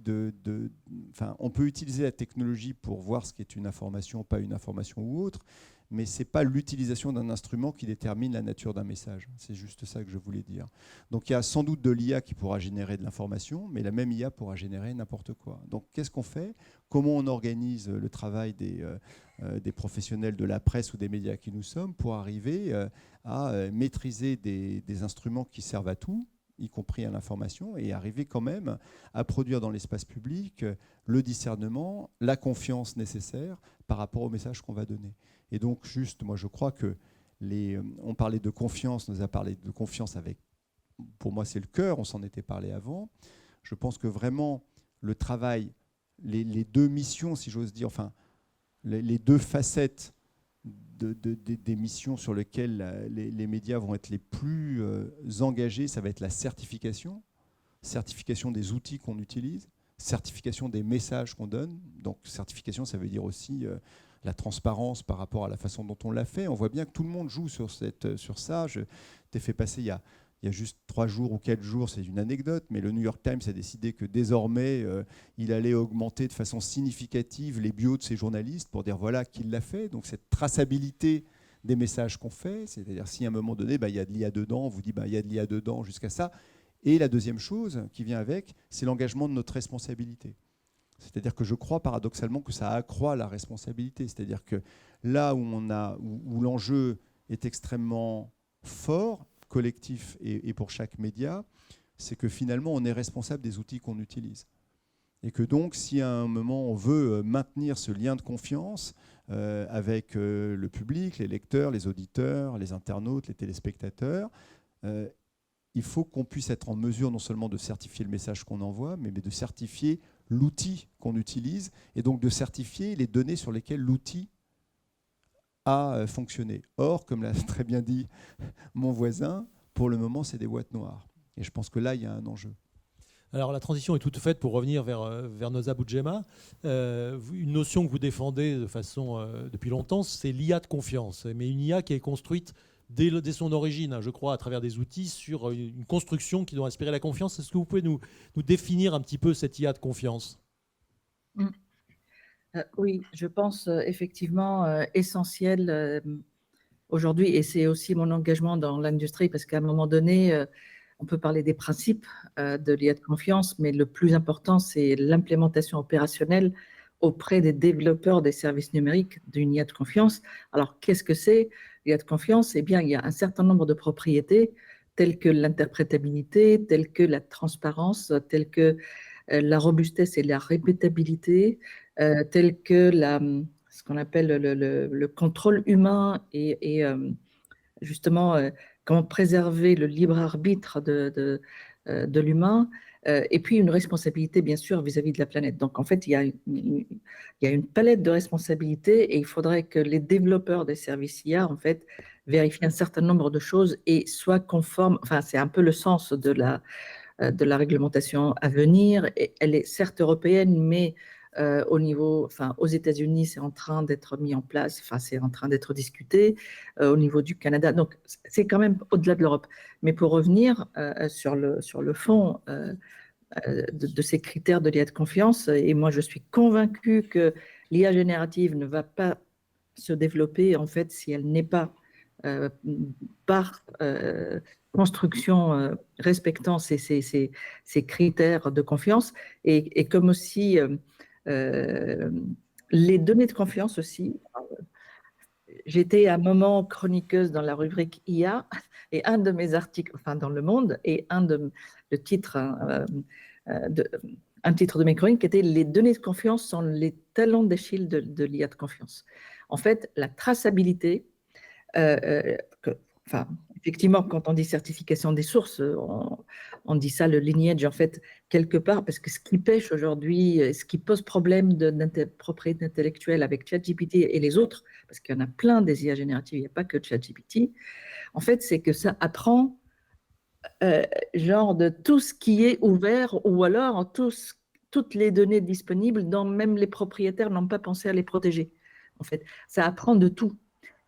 on peut utiliser la technologie pour voir ce qui est une information, pas une information ou autre, mais ce n'est pas l'utilisation d'un instrument qui détermine la nature d'un message. C'est juste ça que je voulais dire. Donc il y a sans doute de l'IA qui pourra générer de l'information, mais la même IA pourra générer n'importe quoi. Donc qu'est-ce qu'on fait? Comment on organise le travail des professionnels de la presse ou des médias qui nous sommes pour arriver à maîtriser des instruments qui servent à tout, y compris à l'information, et arriver quand même à produire dans l'espace public le discernement, la confiance nécessaire par rapport au message qu'on va donner. Et donc, juste, moi, je crois que on parlait de confiance, on nous a parlé de confiance avec, pour moi, c'est le cœur, on s'en était parlé avant. Je pense que vraiment, le travail, les deux missions, si j'ose dire, enfin, les deux facettes des missions sur lesquelles les médias vont être les plus engagés, ça va être la certification des outils qu'on utilise, certification des messages qu'on donne. Donc certification, ça veut dire aussi la transparence par rapport à la façon dont on l'a fait. On voit bien que tout le monde joue sur ça. Je t'ai fait passer il y a il y a juste 3 jours ou 4 jours, c'est une anecdote, mais le New York Times a décidé que désormais, il allait augmenter de façon significative les bios de ses journalistes pour dire voilà qui l'a fait. Donc cette traçabilité des messages qu'on fait, c'est-à-dire si à un moment donné, il y a de l'IA dedans, on vous dit il y a de l'IA dedans jusqu'à ça. Et la deuxième chose qui vient avec, c'est l'engagement de notre responsabilité. C'est-à-dire que je crois paradoxalement que ça accroît la responsabilité. C'est-à-dire que là où l'enjeu est extrêmement fort, collectif et pour chaque média, c'est que finalement on est responsable des outils qu'on utilise. Et que donc si à un moment on veut maintenir ce lien de confiance avec le public, les lecteurs, les auditeurs, les internautes, les téléspectateurs, il faut qu'on puisse être en mesure non seulement de certifier le message qu'on envoie, mais de certifier l'outil qu'on utilise et donc de certifier les données sur lesquelles l'outil a fonctionné. Or, comme l'a très bien dit mon voisin, pour le moment, c'est des boîtes noires. Et je pense que là, il y a un enjeu. Alors la transition est toute faite pour revenir vers Noza Boudjema. Une notion que vous défendez de façon depuis longtemps, c'est l'IA de confiance. Mais une IA qui est construite dès son origine, je crois, à travers des outils sur une construction qui doit inspirer la confiance. Est-ce que vous pouvez nous définir un petit peu cette IA de confiance ? Oui, je pense effectivement essentiel aujourd'hui, et c'est aussi mon engagement dans l'industrie, parce qu'à un moment donné, on peut parler des principes de l'IA de confiance, mais le plus important, c'est l'implémentation opérationnelle auprès des développeurs des services numériques d'une IA de confiance. Alors, qu'est-ce que c'est l'IA de confiance? Eh bien, il y a un certain nombre de propriétés, telles que l'interprétabilité, telles que la transparence, telles que la robustesse et la répétabilité, telles que ce qu'on appelle le contrôle humain et justement comment préserver le libre arbitre de l'humain, et puis une responsabilité bien sûr vis-à-vis de la planète. Donc en fait, il y a une palette de responsabilités et il faudrait que les développeurs des services IA en fait vérifient un certain nombre de choses et soient conformes. Enfin, c'est un peu le sens de la réglementation à venir. Et elle est certes européenne, mais aux États-Unis, c'est en train d'être mis en place, c'est en train d'être discuté au niveau du Canada. Donc, c'est quand même au-delà de l'Europe. Mais pour revenir sur le fond de ces critères de l'IA de confiance, et moi, je suis convaincue que l'IA générative ne va pas se développer, en fait, si elle n'est pas par construction respectant ces critères de confiance et comme aussi les données de confiance aussi. J'étais à un moment chroniqueuse dans la rubrique IA et un de mes articles, dans Le Monde, et un titre de mes chroniques était « Les données de confiance sont les talons d'Achille de l'IA de confiance ». En fait, la traçabilité, effectivement, quand on dit certification des sources, on dit ça, le lineage, en fait, quelque part, parce que ce qui pêche aujourd'hui, ce qui pose problème de propriété intellectuelle avec ChatGPT et les autres, parce qu'il y en a plein des IA génératives, il n'y a pas que ChatGPT, en fait, c'est que ça apprend genre de tout ce qui est ouvert ou alors toutes les données disponibles dont même les propriétaires n'ont pas pensé à les protéger. En fait, ça apprend de tout.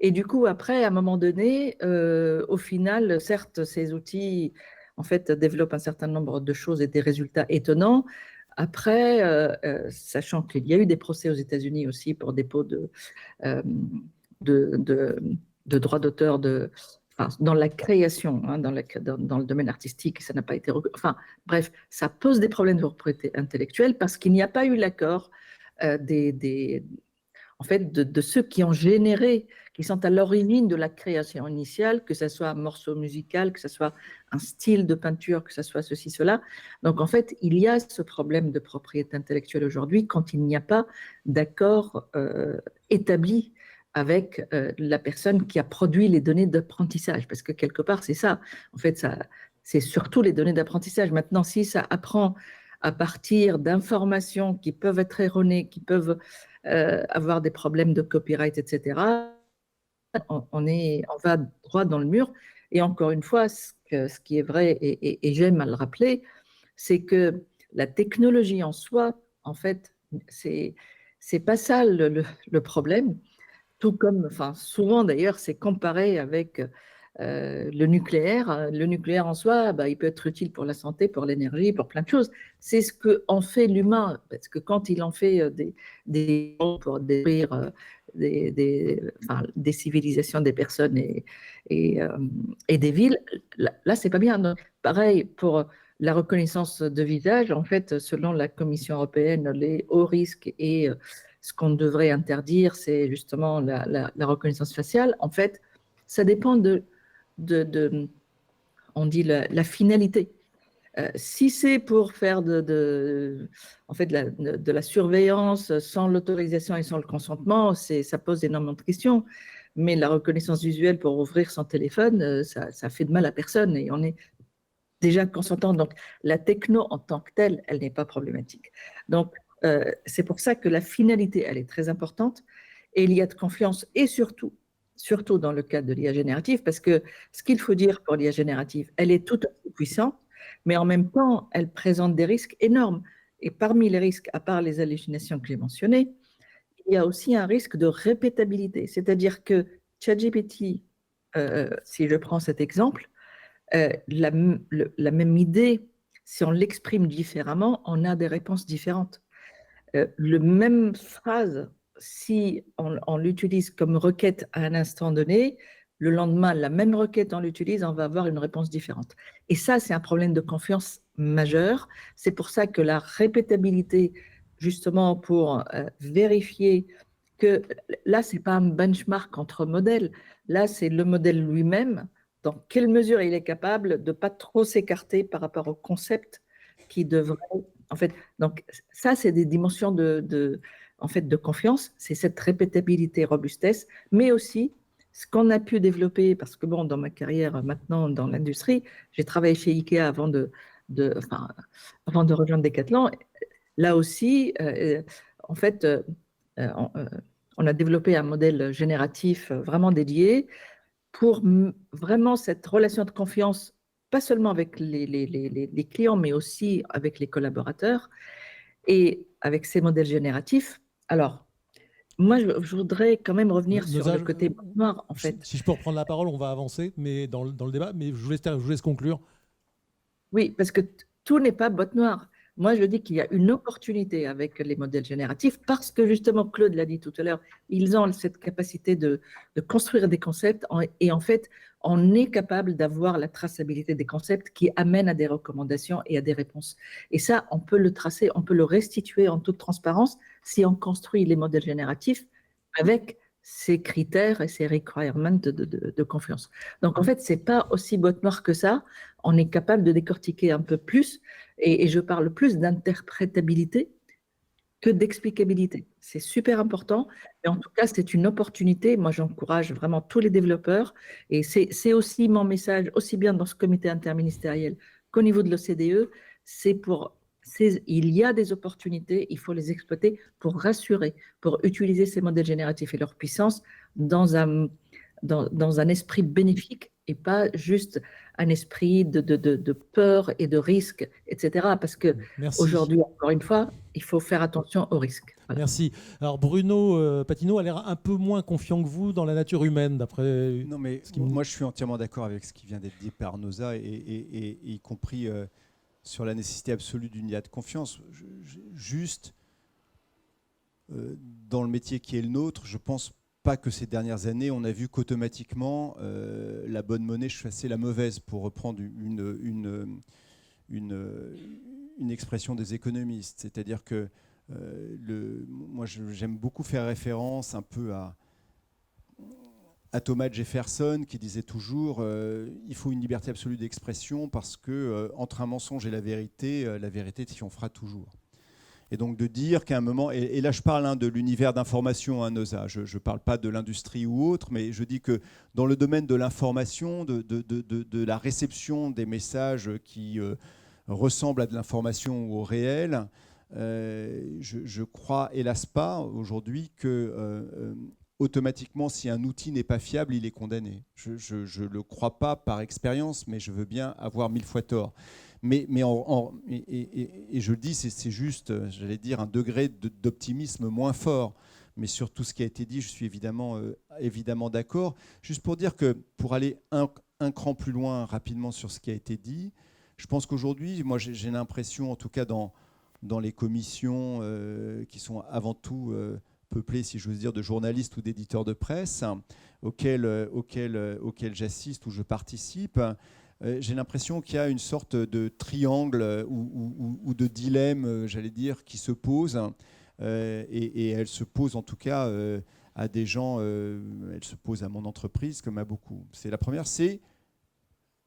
Et du coup, après, à un moment donné, au final, certes, ces outils, en fait, développent un certain nombre de choses et des résultats étonnants. Après, sachant qu'il y a eu des procès aux États-Unis aussi pour dépôt de droits d'auteur dans la création, dans le domaine artistique, ça n'a pas été reconnu. Enfin, bref, ça pose des problèmes de propriété intellectuelle parce qu'il n'y a pas eu l'accord en fait, de ceux qui ont généré, qui sont à l'origine de la création initiale, que ce soit un morceau musical, que ce soit un style de peinture, que ce soit ceci, cela. Donc, en fait, il y a ce problème de propriété intellectuelle aujourd'hui quand il n'y a pas d'accord établi avec la personne qui a produit les données d'apprentissage. Parce que quelque part, c'est ça. En fait, c'est surtout les données d'apprentissage. Maintenant, si ça apprend à partir d'informations qui peuvent être erronées, qui peuvent avoir des problèmes de copyright, etc., on va droit dans le mur. Et encore une fois, ce qui est vrai, et j'aime à le rappeler, c'est que la technologie en soi, en fait, c'est pas ça le problème. Tout comme, souvent d'ailleurs, c'est comparé avec le nucléaire. Le nucléaire en soi, il peut être utile pour la santé, pour l'énergie, pour plein de choses. C'est ce qu'en fait l'humain, parce que quand il en fait des pour détruire des civilisations, des personnes et des villes, là c'est pas bien. Donc, pareil pour la reconnaissance de visage, en fait, selon la Commission européenne, les hauts risques et ce qu'on devrait interdire, c'est justement la reconnaissance faciale. En fait, ça dépend on dit la finalité. Si c'est pour faire en fait, de la surveillance sans l'autorisation et sans le consentement, ça pose énormément de questions. Mais la reconnaissance visuelle pour ouvrir son téléphone, ça fait de mal à personne et on est déjà consentant. Donc, la techno en tant que telle, elle n'est pas problématique. Donc, c'est pour ça que la finalité, elle est très importante. Et l'IA de confiance, et surtout dans le cadre de l'IA générative, parce que ce qu'il faut dire pour l'IA générative, elle est tout aussi puissante, mais en même temps, elle présente des risques énormes. Et parmi les risques, à part les hallucinations que j'ai mentionnées, il y a aussi un risque de répétabilité. C'est-à-dire que ChatGPT, si je prends cet exemple, la même idée, si on l'exprime différemment, on a des réponses différentes. La même phrase, si on l'utilise comme requête à un instant donné, le lendemain, la même requête, on l'utilise, on va avoir une réponse différente. Et ça, c'est un problème de confiance majeur. C'est pour ça que la répétabilité, justement pour vérifier que là, ce n'est pas un benchmark entre modèles, là, c'est le modèle lui-même, dans quelle mesure il est capable de ne pas trop s'écarter par rapport au concept qui devrait… En fait, donc ça, c'est des dimensions en fait, de confiance, c'est cette répétabilité, robustesse, mais aussi ce qu'on a pu développer, parce que bon, dans ma carrière maintenant dans l'industrie, j'ai travaillé chez Ikea avant de rejoindre Decathlon. Là aussi, en fait, on a développé un modèle génératif vraiment dédié pour vraiment cette relation de confiance, pas seulement avec les clients, mais aussi avec les collaborateurs et avec ces modèles génératifs. Alors, moi, je voudrais quand même revenir sur le côté noir, en fait. Si je peux reprendre la parole, on va avancer mais dans le débat, mais je vous laisse conclure. Oui, parce que tout n'est pas botte noire. Moi, je dis qu'il y a une opportunité avec les modèles génératifs parce que justement, Claude l'a dit tout à l'heure, ils ont cette capacité de construire des concepts et en fait, on est capable d'avoir la traçabilité des concepts qui amènent à des recommandations et à des réponses. Et ça, on peut le tracer, on peut le restituer en toute transparence si on construit les modèles génératifs avec ces critères et ces requirements de confiance. Donc, en fait, ce n'est pas aussi botte noire que ça. On est capable de décortiquer un peu plus, et je parle plus d'interprétabilité que d'explicabilité. C'est super important, et en tout cas, c'est une opportunité. Moi, j'encourage vraiment tous les développeurs, et c'est aussi mon message, aussi bien dans ce comité interministériel qu'au niveau de l'OCDE, il y a des opportunités, il faut les exploiter pour rassurer, pour utiliser ces modèles génératifs et leur puissance dans un esprit bénéfique et pas juste un esprit de peur et de risque, etc. Parce qu'aujourd'hui, encore une fois, il faut faire attention aux risques. Voilà. Merci. Alors Bruno Patino a l'air un peu moins confiant que vous dans la nature humaine, d'après… Non, mais moi, je suis entièrement d'accord avec ce qui vient d'être dit par Noza, et y compris sur la nécessité absolue d'une IA de confiance. Juste, dans le métier qui est le nôtre, je pense pas que ces dernières années, on a vu qu'automatiquement, la bonne monnaie chassait la mauvaise, pour reprendre une expression des économistes. C'est-à-dire que moi, j'aime beaucoup faire référence un peu à Thomas Jefferson, qui disait toujours il faut une liberté absolue d'expression parce que entre un mensonge et la vérité triompphera toujours. Et donc de dire qu'à un moment, et là je parle de l'univers d'information, Noza, je ne parle pas de l'industrie ou autre, mais je dis que dans le domaine de l'information, de la réception des messages qui ressemblent à de l'information ou au réel, je crois hélas pas aujourd'hui que automatiquement, si un outil n'est pas fiable, il est condamné. Je ne le crois pas par expérience, mais je veux bien avoir 1000 fois tort. Mais je le dis, c'est juste, j'allais dire, un degré d'optimisme moins fort. mais sur tout ce qui a été dit, je suis évidemment d'accord. Juste pour dire que, pour aller un cran plus loin rapidement sur ce qui a été dit, je pense qu'aujourd'hui, moi j'ai l'impression, en tout cas dans les commissions qui sont avant tout peuplées, si j'ose dire, de journalistes ou d'éditeurs de presse, auxquels j'assiste ou je participe, j'ai l'impression qu'il y a une sorte de triangle ou de dilemme, j'allais dire, qui se pose. Et elle se pose en tout cas à des gens, elle se pose à mon entreprise comme à beaucoup. C'est la première, c'est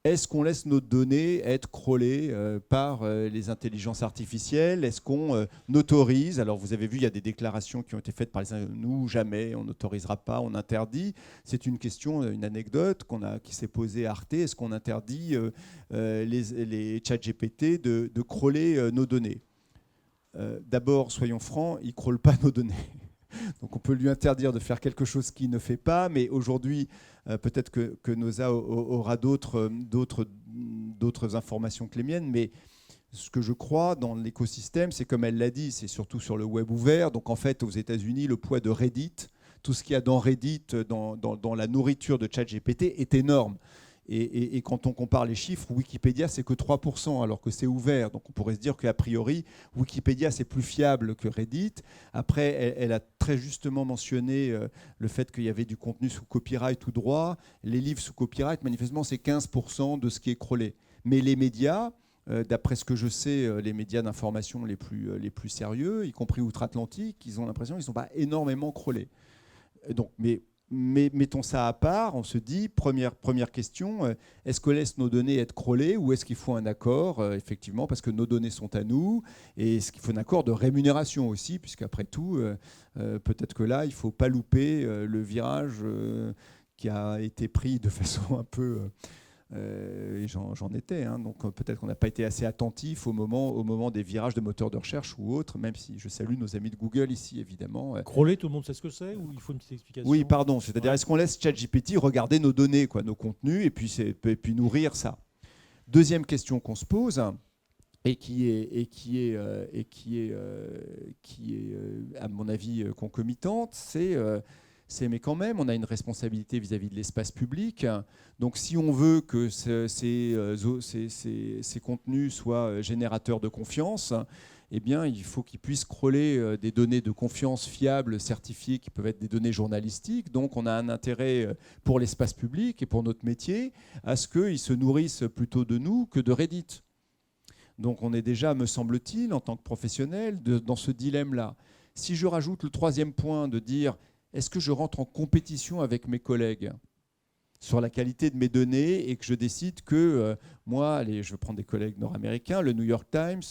est-ce qu'on laisse nos données être crawlées par les intelligences artificielles? Est-ce qu'on autorise? Alors vous avez vu, il y a des déclarations qui ont été faites par les nous, jamais, on n'autorisera pas, on interdit. C'est une question, une anecdote qui s'est posée à Arte. Est-ce qu'on interdit les ChatGPT de crawler nos données? D'abord, soyons francs, il ne crawle pas nos données. Donc on peut lui interdire de faire quelque chose qu'il ne fait pas, mais aujourd'hui, peut-être que Noza aura d'autres informations que les miennes, mais ce que je crois dans l'écosystème, c'est comme elle l'a dit, c'est surtout sur le web ouvert. Donc en fait, aux États-Unis, le poids de Reddit, tout ce qu'il y a dans Reddit, dans la nourriture de ChatGPT est énorme. Et quand on compare les chiffres, Wikipédia, c'est que 3%, alors que c'est ouvert. Donc on pourrait se dire qu'a priori, Wikipédia, c'est plus fiable que Reddit. Après, elle a très justement mentionné le fait qu'il y avait du contenu sous copyright ou droit. Les livres sous copyright, manifestement, c'est 15% de ce qui est crawlé. Mais les médias, d'après ce que je sais, les médias d'information les plus sérieux, y compris outre-Atlantique, ils ont l'impression qu'ils ne sont pas énormément crawlés. Donc, mais mettons ça à part, on se dit, première question, est-ce qu'on laisse nos données être crawlées ou est-ce qu'il faut un accord, effectivement, parce que nos données sont à nous, et est-ce qu'il faut un accord de rémunération aussi, puisqu'après tout, peut-être que là, il ne faut pas louper le virage qui a été pris de façon un peu... et j'en étais, hein, donc peut-être qu'on n'a pas été assez attentif au moment des virages de moteurs de recherche ou autres, même si je salue nos amis de Google ici, évidemment. Crawler, tout le monde sait ce que c'est ou il faut une petite explication? Oui, pardon, c'est-à-dire est-ce qu'on laisse ChatGPT regarder nos données, nos contenus, et puis nourrir ça? Deuxième question qu'on se pose, et qui est à mon avis concomitante, c'est mais quand même, on a une responsabilité vis-à-vis de l'espace public. Donc si on veut que ces contenus soient générateurs de confiance, eh bien, il faut qu'ils puissent crawler des données de confiance fiables, certifiées, qui peuvent être des données journalistiques. Donc on a un intérêt pour l'espace public et pour notre métier à ce qu'ils se nourrissent plutôt de nous que de Reddit. Donc on est déjà, me semble-t-il, en tant que professionnel, dans ce dilemme-là. Si je rajoute le troisième point de dire est-ce que je rentre en compétition avec mes collègues sur la qualité de mes données et que je décide que moi, allez, je vais prendre des collègues nord-américains, le New York Times,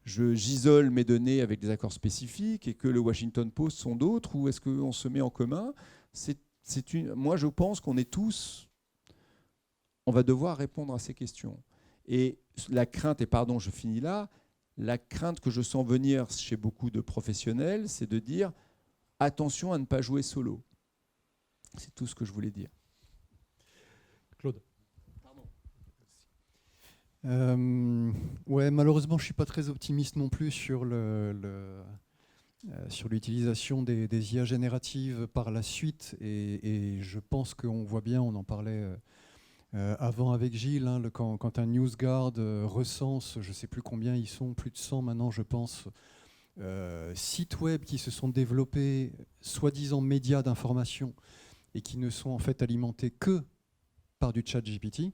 j'isole mes données avec des accords spécifiques et que le Washington Post sont d'autres, ou est-ce qu'on se met en commun? Moi, je pense qu'on est tous, on va devoir répondre à ces questions. Et la crainte, et pardon, je finis là, la crainte que je sens venir chez beaucoup de professionnels, c'est de dire attention à ne pas jouer solo. C'est tout ce que je voulais dire. Claude. Ouais, malheureusement, je ne suis pas très optimiste non plus sur l'utilisation des IA génératives par la suite. Et je pense qu'on voit bien, on en parlait avant avec Gilles, hein, quand un NewsGuard recense, je ne sais plus combien ils sont, plus de 100 maintenant, je pense, sites web qui se sont développés, soi-disant médias d'information, et qui ne sont en fait alimentés que par du ChatGPT.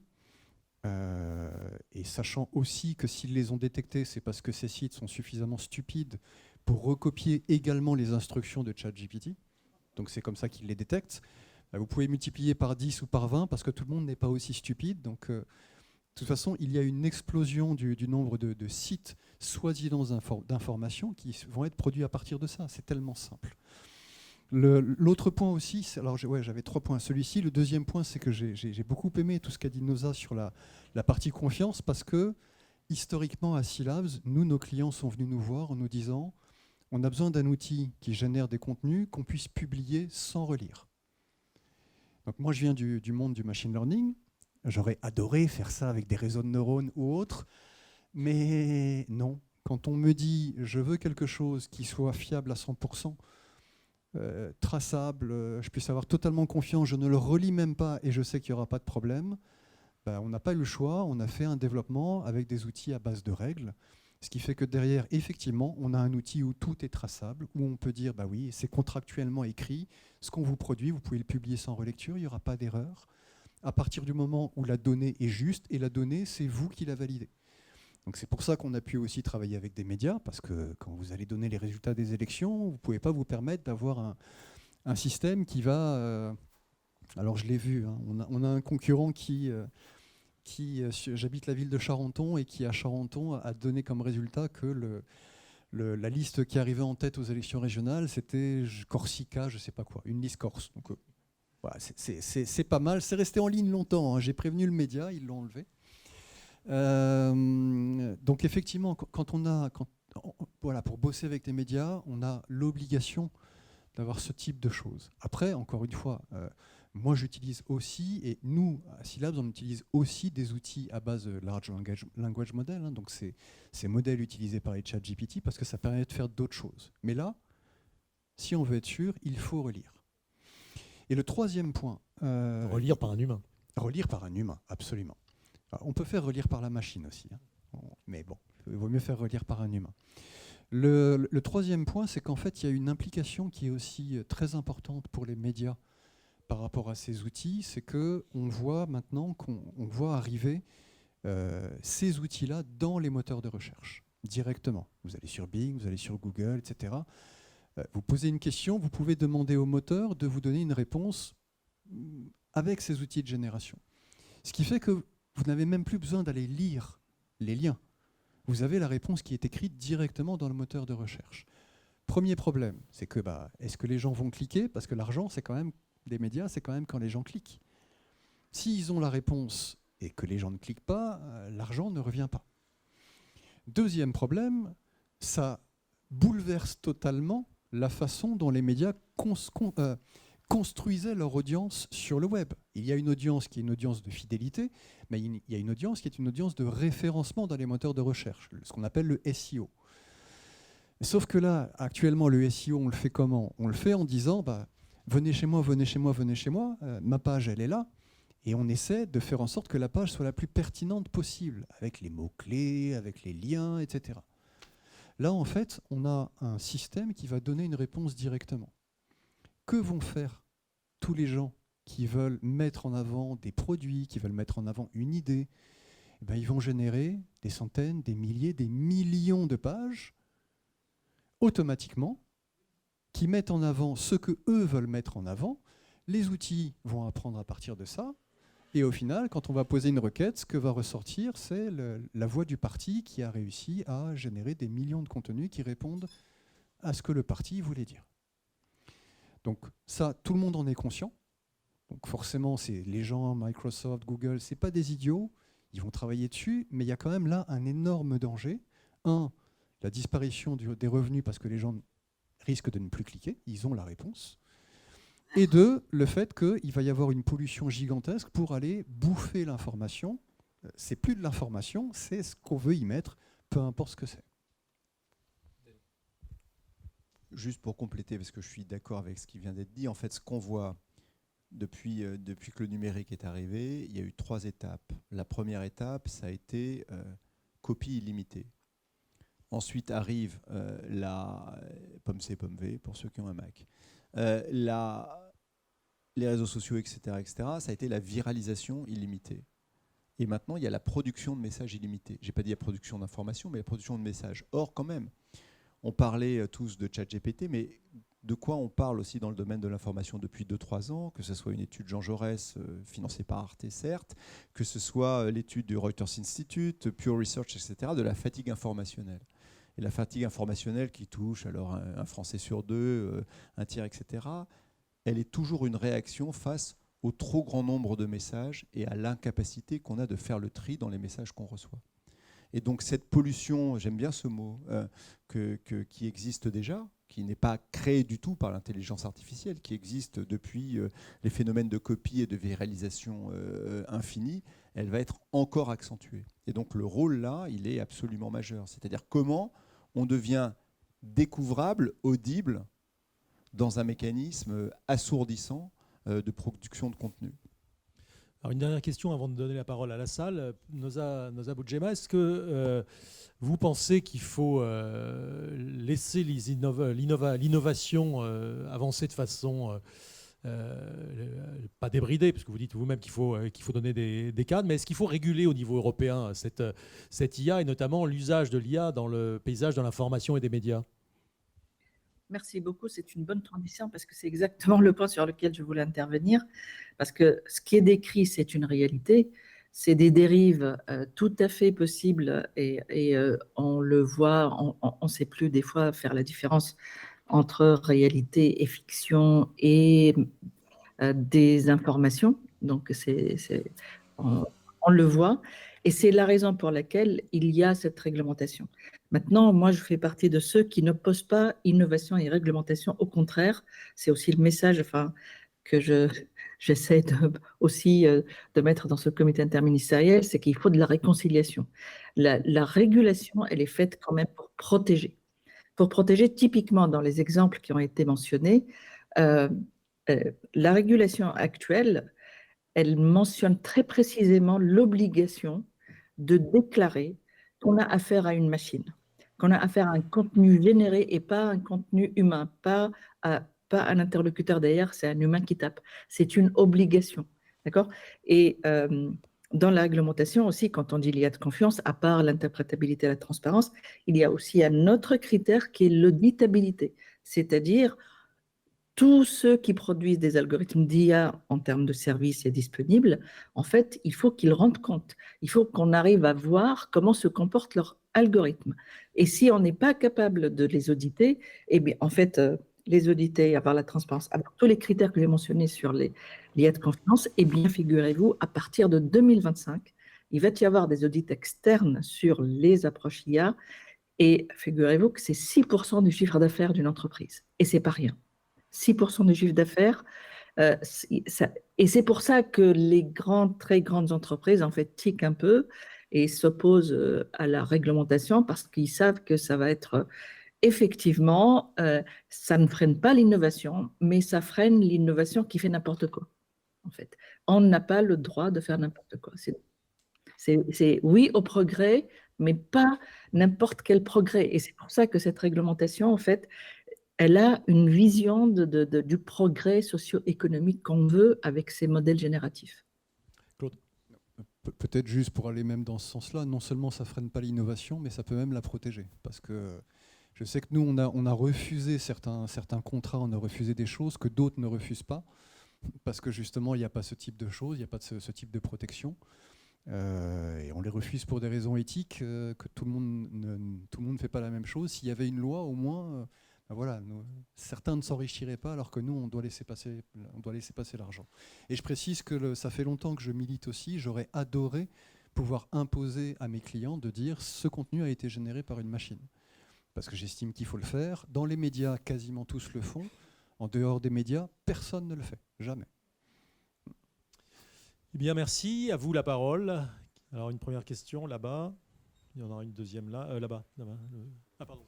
Et sachant aussi que s'ils les ont détectés, c'est parce que ces sites sont suffisamment stupides pour recopier également les instructions de ChatGPT. Donc c'est comme ça qu'ils les détectent. Vous pouvez multiplier par 10 ou par 20 parce que tout le monde n'est pas aussi stupide. Donc de toute façon, il y a une explosion du nombre de sites soi-disant d'informations qui vont être produits à partir de ça. C'est tellement simple. L'autre point aussi, alors j'avais 3 points. Celui-ci, le deuxième point, c'est que j'ai beaucoup aimé tout ce qu'a dit Noza sur la partie confiance, parce que historiquement à Scilabs, nos clients sont venus nous voir en nous disant on a besoin d'un outil qui génère des contenus qu'on puisse publier sans relire. Donc moi, je viens du monde du machine learning. J'aurais adoré faire ça avec des réseaux de neurones ou autres, mais non. Quand on me dit je veux quelque chose qui soit fiable à 100%, traçable, je puisse avoir totalement confiance, je ne le relis même pas et je sais qu'il n'y aura pas de problème, on n'a pas eu le choix, on a fait un développement avec des outils à base de règles, ce qui fait que derrière, effectivement, on a un outil où tout est traçable, où on peut dire, oui, c'est contractuellement écrit, ce qu'on vous produit, vous pouvez le publier sans relecture, il n'y aura pas d'erreur, à partir du moment où la donnée est juste, et la donnée, c'est vous qui la validez. Donc c'est pour ça qu'on a pu aussi travailler avec des médias, parce que quand vous allez donner les résultats des élections, vous ne pouvez pas vous permettre d'avoir un système qui va... alors je l'ai vu, hein, on a un concurrent qui j'habite la ville de Charenton, et qui à Charenton a donné comme résultat que la liste qui arrivait en tête aux élections régionales, c'était Corsica, je ne sais pas quoi, une liste corse. Donc voilà, c'est pas mal, c'est resté en ligne longtemps, hein. J'ai prévenu le média, ils l'ont enlevé. Donc effectivement, voilà, pour bosser avec les médias, on a l'obligation d'avoir ce type de choses. Après, encore une fois, moi j'utilise aussi, et nous, à Scilabs, on utilise aussi des outils à base de Large Language Model, hein, donc ces modèles utilisés par les ChatGPT, parce que ça permet de faire d'autres choses. Mais là, si on veut être sûr, il faut relire. Et le troisième point... relire par un humain. Relire par un humain, absolument. Alors, on peut faire relire par la machine aussi, hein. Mais bon, il vaut mieux faire relire par un humain. Le troisième point, c'est qu'en fait, il y a une implication qui est aussi très importante pour les médias par rapport à ces outils, c'est qu'on voit maintenant qu'on voit arriver ces outils-là dans les moteurs de recherche, directement. Vous allez sur Bing, vous allez sur Google, etc. Vous posez une question, vous pouvez demander au moteur de vous donner une réponse avec ces outils de génération. Ce qui fait que vous n'avez même plus besoin d'aller lire les liens. Vous avez la réponse qui est écrite directement dans le moteur de recherche. Premier problème, c'est que est-ce que les gens vont cliquer? Parce que l'argent, c'est quand même des médias, c'est quand même quand les gens cliquent. S'ils ont la réponse et que les gens ne cliquent pas, l'argent ne revient pas. Deuxième problème, ça bouleverse totalement la façon dont les médias construisaient leur audience sur le web. Il y a une audience qui est une audience de fidélité, mais il y a une audience qui est une audience de référencement dans les moteurs de recherche, ce qu'on appelle le SEO. Sauf que là, actuellement, le SEO, on le fait comment? On le fait en disant, venez chez moi, venez chez moi, venez chez moi, ma page, elle est là, et on essaie de faire en sorte que la page soit la plus pertinente possible, avec les mots-clés, avec les liens, etc. Là, en fait, on a un système qui va donner une réponse directement. Que vont faire tous les gens qui veulent mettre en avant des produits, qui veulent mettre en avant une idée? Ils vont générer des centaines, des milliers, des millions de pages automatiquement qui mettent en avant ce que eux veulent mettre en avant. Les outils vont apprendre à partir de ça. Et au final, quand on va poser une requête, ce que va ressortir, c'est la voix du parti qui a réussi à générer des millions de contenus qui répondent à ce que le parti voulait dire. Donc ça, tout le monde en est conscient. Donc forcément, c'est les gens, Microsoft, Google, c'est pas des idiots. Ils vont travailler dessus, mais il y a quand même là un énorme danger. Un, la disparition des revenus parce que les gens risquent de ne plus cliquer, ils ont la réponse. Et deux, le fait qu'il va y avoir une pollution gigantesque pour aller bouffer l'information. C'est plus de l'information, c'est ce qu'on veut y mettre, peu importe ce que c'est. Juste pour compléter, parce que je suis d'accord avec ce qui vient d'être dit, en fait, ce qu'on voit depuis que le numérique est arrivé, il y a eu 3 étapes. La première étape, ça a été copie illimitée. Ensuite arrive la pomme C, pomme V, pour ceux qui ont un Mac. Les réseaux sociaux, etc., ça a été la viralisation illimitée. Et maintenant, il y a la production de messages illimités. Je n'ai pas dit la production d'informations, mais la production de messages. Or, quand même, on parlait tous de ChatGPT, mais de quoi on parle aussi dans le domaine de l'information depuis 2-3 ans, que ce soit une étude Jean Jaurès financée par Arte, certes, que ce soit l'étude du Reuters Institute, Pure Research, etc., de la fatigue informationnelle. Et la fatigue informationnelle qui touche alors un Français sur 2, un tiers, etc., elle est toujours une réaction face au trop grand nombre de messages et à l'incapacité qu'on a de faire le tri dans les messages qu'on reçoit. Et donc cette pollution, j'aime bien ce mot, qui existe déjà, qui n'est pas créé du tout par l'intelligence artificielle, qui existe depuis les phénomènes de copie et de viralisation infinie, elle va être encore accentuée. Et donc le rôle là, il est absolument majeur. C'est-à-dire comment on devient découvrable, audible, dans un mécanisme assourdissant de production de contenu. Alors une dernière question avant de donner la parole à la salle. Noza Boudjema, est-ce que vous pensez qu'il faut laisser l'innovation avancer de façon pas débridée, parce que vous dites vous-même qu'il faut donner des cadres, mais est-ce qu'il faut réguler au niveau européen cette IA et notamment l'usage de l'IA dans le paysage de l'information et des médias? Merci beaucoup, c'est une bonne transition parce que c'est exactement le point sur lequel je voulais intervenir. Parce que ce qui est décrit, c'est une réalité, c'est des dérives tout à fait possibles et on le voit, on ne sait plus des fois faire la différence entre réalité et fiction et des informations. Donc, on le voit et c'est la raison pour laquelle il y a cette réglementation. Maintenant, moi, je fais partie de ceux qui n'opposent pas innovation et réglementation. Au contraire, c'est aussi le message que j'essaie aussi de mettre dans ce comité interministériel, c'est qu'il faut de la réconciliation. La régulation, elle est faite quand même pour protéger. Pour protéger, typiquement dans les exemples qui ont été mentionnés, la régulation actuelle, elle mentionne très précisément l'obligation de déclarer qu'on a affaire à une machine, qu'on a affaire à un contenu généré et pas un contenu humain, pas un interlocuteur derrière, c'est un humain qui tape. C'est une obligation, d'accord? Et dans la réglementation aussi, quand on dit l'IA de confiance, à part l'interprétabilité et la transparence, il y a aussi un autre critère qui est l'auditabilité, c'est-à-dire tous ceux qui produisent des algorithmes d'IA en termes de services et disponibles, en fait, il faut qu'ils rendent compte. Il faut qu'on arrive à voir comment se comporte leur algorithme. Et si on n'est pas capable de les auditer, eh bien, en fait, les auditer, avoir la transparence, avoir tous les critères que j'ai mentionnés sur l'IA de confiance, eh bien, figurez-vous, à partir de 2025, il va y avoir des audits externes sur les approches IA. Et figurez-vous que c'est 6% du chiffre d'affaires d'une entreprise. Et ce n'est pas rien. 6% du chiffre d'affaires. Et c'est pour ça que les très grandes entreprises, en fait, tiquent un peu et s'opposent à la réglementation parce qu'ils savent que ça va être effectivement, ça ne freine pas l'innovation, mais ça freine l'innovation qui fait n'importe quoi, en fait. On n'a pas le droit de faire n'importe quoi. C'est oui au progrès, mais pas n'importe quel progrès. Et c'est pour ça que cette réglementation, en fait, elle a une vision du progrès socio-économique qu'on veut avec ces modèles génératifs. Claude. Peut-être juste pour aller même dans ce sens-là, non seulement ça ne freine pas l'innovation, mais ça peut même la protéger. Parce que je sais que nous, on a refusé certains contrats, on a refusé des choses que d'autres ne refusent pas, parce que justement, il n'y a pas ce type de choses, il n'y a pas ce type de protection. Et on les refuse pour des raisons éthiques, que tout le monde ne fait pas la même chose. S'il y avait une loi, au moins... voilà, certains ne s'enrichiraient pas alors que nous, on doit laisser passer l'argent. Et je précise que ça fait longtemps que je milite aussi. J'aurais adoré pouvoir imposer à mes clients de dire ce contenu a été généré par une machine. Parce que j'estime qu'il faut le faire. Dans les médias, quasiment tous le font. En dehors des médias, personne ne le fait. Jamais. Eh bien, merci. À vous la parole. Alors, une première question là-bas. Il y en aura une deuxième là. Là-bas. Ah, pardon.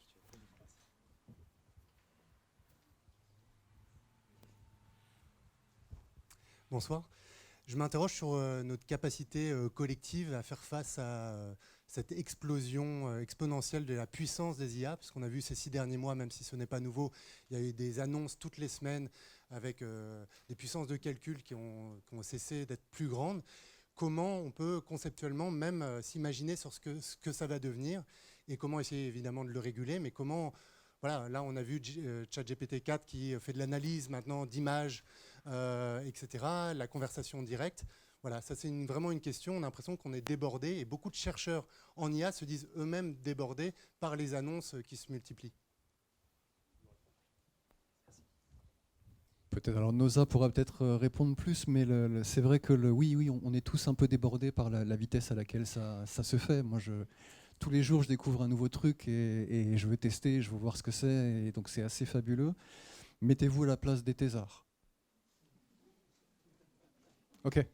Bonsoir. Je m'interroge sur notre capacité collective à faire face à cette explosion exponentielle de la puissance des IA, parce qu'on a vu ces 6 derniers mois, même si ce n'est pas nouveau, il y a eu des annonces toutes les semaines avec des puissances de calcul qui ont cessé d'être plus grandes. Comment on peut conceptuellement même s'imaginer sur ce que ça va devenir et comment essayer évidemment de le réguler, mais comment... Voilà, là on a vu ChatGPT 4 qui fait de l'analyse maintenant d'images, etc., la conversation directe. Voilà, ça c'est vraiment une question. On a l'impression qu'on est débordé et beaucoup de chercheurs en IA se disent eux-mêmes débordés par les annonces qui se multiplient. Peut-être. Alors Noza pourra peut-être répondre plus, mais c'est vrai que oui, on est tous un peu débordés par la vitesse à laquelle ça se fait. Moi, tous les jours, je découvre un nouveau truc et je veux tester, je veux voir ce que c'est, et donc c'est assez fabuleux. Mettez-vous à la place des thésards. Ok.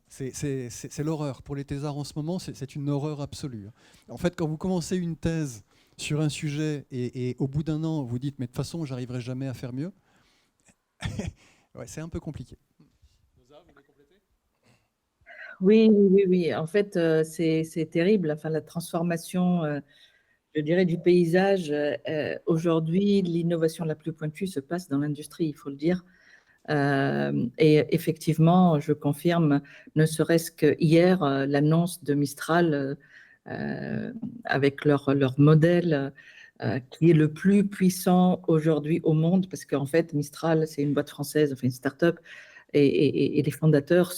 C'est l'horreur. Pour les thésards en ce moment, c'est une horreur absolue. En fait, quand vous commencez une thèse sur un sujet et au bout d'un an, vous dites, mais de toute façon, j'arriverai jamais à faire mieux, ouais, c'est un peu compliqué. Oui, oui, oui, oui. En fait, c'est terrible. Enfin, la transformation, je dirais, du paysage. Aujourd'hui, l'innovation la plus pointue se passe dans l'industrie, il faut le dire. Et effectivement, je confirme, ne serait-ce que hier, l'annonce de Mistral avec leur modèle qui est le plus puissant aujourd'hui au monde, parce qu'en fait, Mistral, c'est une boîte française, enfin une start-up, et les fondateurs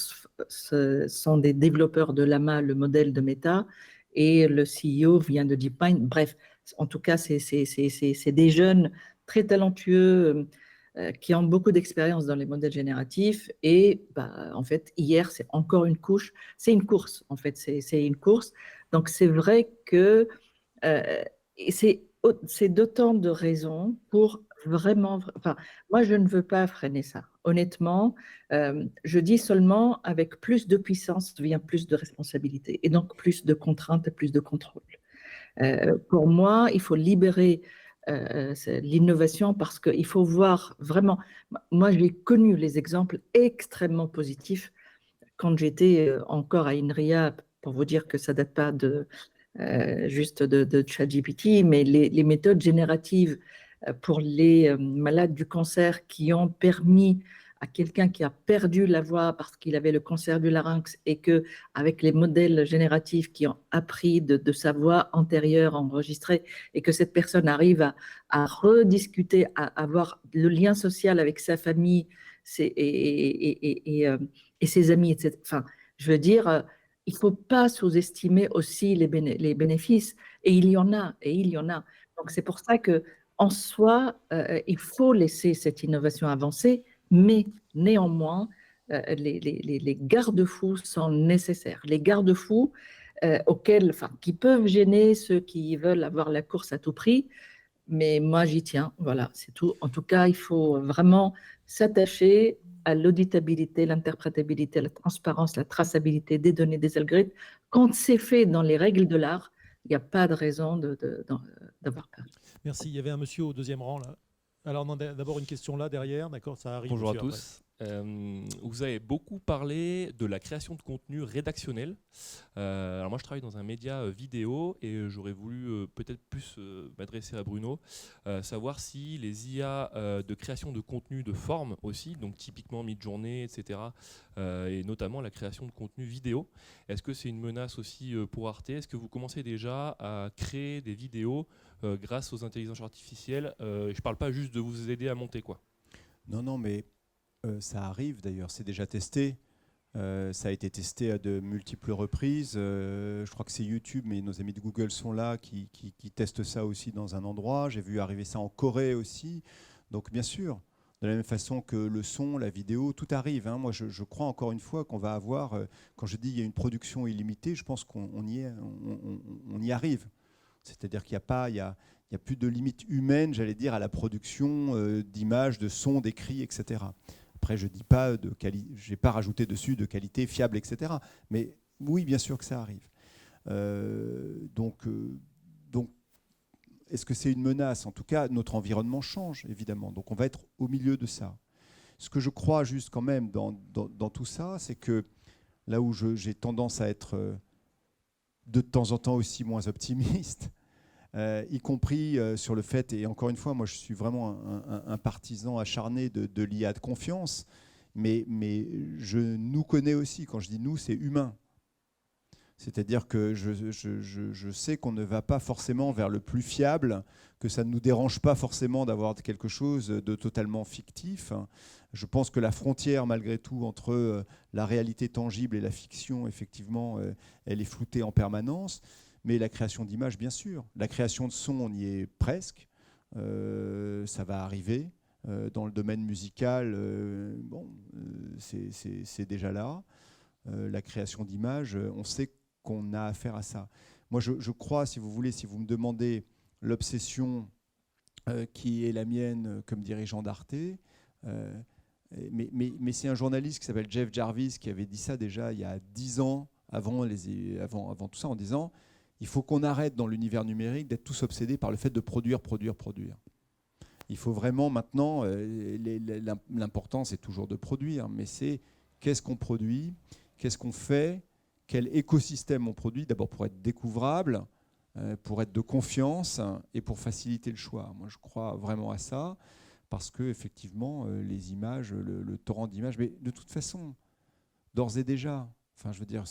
sont des développeurs de Llama, le modèle de Meta, et le CEO vient de DeepMind. Bref, en tout cas, c'est des jeunes très talentueux qui ont beaucoup d'expérience dans les modèles génératifs. Et bah, en fait, hier, c'est encore une couche. C'est une course, en fait. C'est une course. Donc, c'est vrai que euh, c'est d'autant de raisons pour vraiment. Enfin, moi, je ne veux pas freiner ça. Honnêtement, je dis seulement avec plus de puissance vient plus de responsabilité et donc plus de contraintes et plus de contrôle. Pour moi, il faut libérer l'innovation parce qu'il faut voir vraiment. Moi, j'ai connu les exemples extrêmement positifs quand j'étais encore à INRIA, pour vous dire que ça ne date pas juste de ChatGPT, mais les méthodes génératives pour les malades du cancer qui ont permis à quelqu'un qui a perdu la voix parce qu'il avait le cancer du larynx et que avec les modèles génératifs qui ont appris de sa voix antérieure enregistrée et que cette personne arrive à rediscuter, à avoir le lien social avec sa famille et ses amis, etc. Enfin, je veux dire, il ne faut pas sous-estimer aussi les bénéfices. Et il y en a, et il y en a. Donc c'est pour ça que en soi, il faut laisser cette innovation avancer, mais néanmoins, les garde-fous sont nécessaires. Les garde-fous qui peuvent gêner ceux qui veulent avoir la course à tout prix, mais moi j'y tiens, voilà, c'est tout. En tout cas, il faut vraiment s'attacher à l'auditabilité, l'interprétabilité, la transparence, la traçabilité des données des algorithmes. Quand c'est fait dans les règles de l'art, il n'y a pas de raison d'avoir peur. Merci. Il y avait un monsieur au deuxième rang là. Alors non, d'abord une question là derrière, d'accord, ça arrive. Bonjour à monsieur, tous. Vous avez beaucoup parlé de la création de contenu rédactionnel. Alors moi je travaille dans un média vidéo et j'aurais voulu peut-être plus m'adresser à Bruno, savoir si les IA de création de contenu de forme aussi, donc typiquement Midjourney, etc., et notamment la création de contenu vidéo, est-ce que c'est une menace aussi pour Arte? Est-ce que vous commencez déjà à créer des vidéos grâce aux intelligences artificielles? Je ne parle pas juste de vous aider à monter, quoi. Non, mais ça arrive d'ailleurs, c'est déjà testé. Ça a été testé à de multiples reprises. Je crois que c'est YouTube, mais nos amis de Google sont là, qui testent ça aussi dans un endroit. J'ai vu arriver ça en Corée aussi. Donc bien sûr, de la même façon que le son, la vidéo, tout arrive. Hein. Moi, je crois encore une fois qu'on va avoir, quand je dis il y a une production illimitée, je pense qu'on y arrive. C'est-à-dire qu'il n'y a pas, il y a plus de limite humaine, j'allais dire, à la production d'images, de sons, d'écrits, etc. Après, je dis pas je n'ai pas rajouté dessus de qualité fiable, etc. Mais oui, bien sûr que ça arrive. Donc, est-ce que c'est une menace? En tout cas, notre environnement change, évidemment. Donc, on va être au milieu de ça. Ce que je crois juste quand même dans tout ça, c'est que là où j'ai tendance à être de temps en temps aussi moins optimiste, y compris sur le fait, et encore une fois, moi je suis vraiment un partisan acharné de l'IA de confiance, mais je nous connais aussi. Quand je dis nous, c'est humain. C'est-à-dire que je sais qu'on ne va pas forcément vers le plus fiable, que ça ne nous dérange pas forcément d'avoir quelque chose de totalement fictif. Je pense que la frontière, malgré tout, entre la réalité tangible et la fiction, effectivement, elle est floutée en permanence. Mais la création d'images, bien sûr. La création de son, on y est presque. Ça va arriver. Dans le domaine musical, c'est déjà là. La création d'images, on sait qu'on a affaire à ça. Moi, je crois, si vous voulez, si vous me demandez l'obsession qui est la mienne comme dirigeant d'Arte, mais c'est un journaliste qui s'appelle Jeff Jarvis qui avait dit ça déjà il y a 10 ans, avant tout ça, en disant Il faut qu'on arrête dans l'univers numérique d'être tous obsédés par le fait de produire. Il faut vraiment maintenant, l'important c'est toujours de produire, mais c'est qu'est-ce qu'on produit, qu'est-ce qu'on fait, quel écosystème on produit, d'abord pour être découvrable, pour être de confiance et pour faciliter le choix. Moi je crois vraiment à ça, parce que effectivement les images, le torrent d'images, mais de toute façon, d'ores et déjà, enfin je veux dire,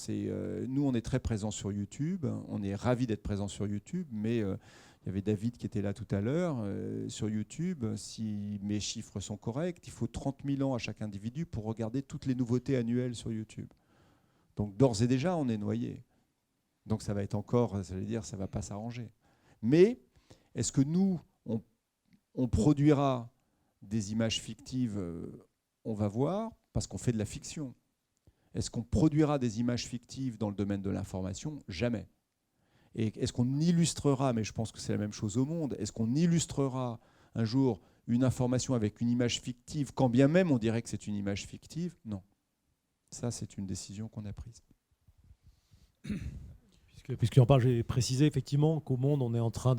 nous on est très présents sur YouTube, on est ravis d'être présents sur YouTube, mais il y avait David qui était là tout à l'heure. Sur YouTube, si mes chiffres sont corrects, il faut 30 000 ans à chaque individu pour regarder toutes les nouveautés annuelles sur YouTube. Donc d'ores et déjà, on est noyé. Donc ça va être encore, ça veut dire, ça ne va pas s'arranger. Mais est-ce que nous, on produira des images fictives? On va voir, parce qu'on fait de la fiction. Est-ce qu'on produira des images fictives dans le domaine de l'information? Jamais. Et est-ce qu'on illustrera, mais je pense que c'est la même chose au monde, est-ce qu'on illustrera un jour une information avec une image fictive, quand bien même on dirait que c'est une image fictive? Non. Ça, c'est une décision qu'on a prise. Puisqu'on parle, j'ai précisé effectivement qu'au monde, on est en train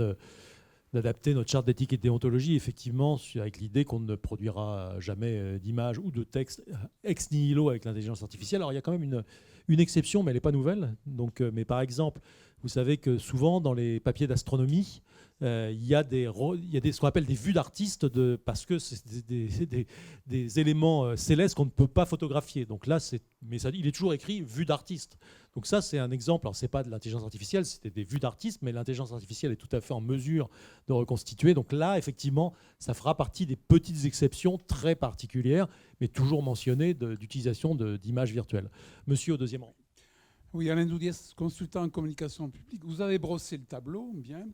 d'adapter notre charte d'éthique et de déontologie, effectivement, avec l'idée qu'on ne produira jamais d'images ou de textes ex nihilo avec l'intelligence artificielle. Alors, il y a quand même une exception, mais elle n'est pas nouvelle. Donc, mais par exemple, vous savez que souvent, dans les papiers d'astronomie, il y a ce qu'on appelle des vues d'artistes, parce que c'est des éléments célestes qu'on ne peut pas photographier. Donc là, il est toujours écrit vue d'artiste. Donc ça, c'est un exemple. Alors, ce n'est pas de l'intelligence artificielle, c'était des vues d'artistes, mais l'intelligence artificielle est tout à fait en mesure de reconstituer. Donc là, effectivement, ça fera partie des petites exceptions très particulières, mais toujours mentionnées d'utilisation d'images virtuelles. Monsieur au deuxième rang. Oui, Alain Doudiès, consultant en communication publique. Vous avez brossé le tableau, bien.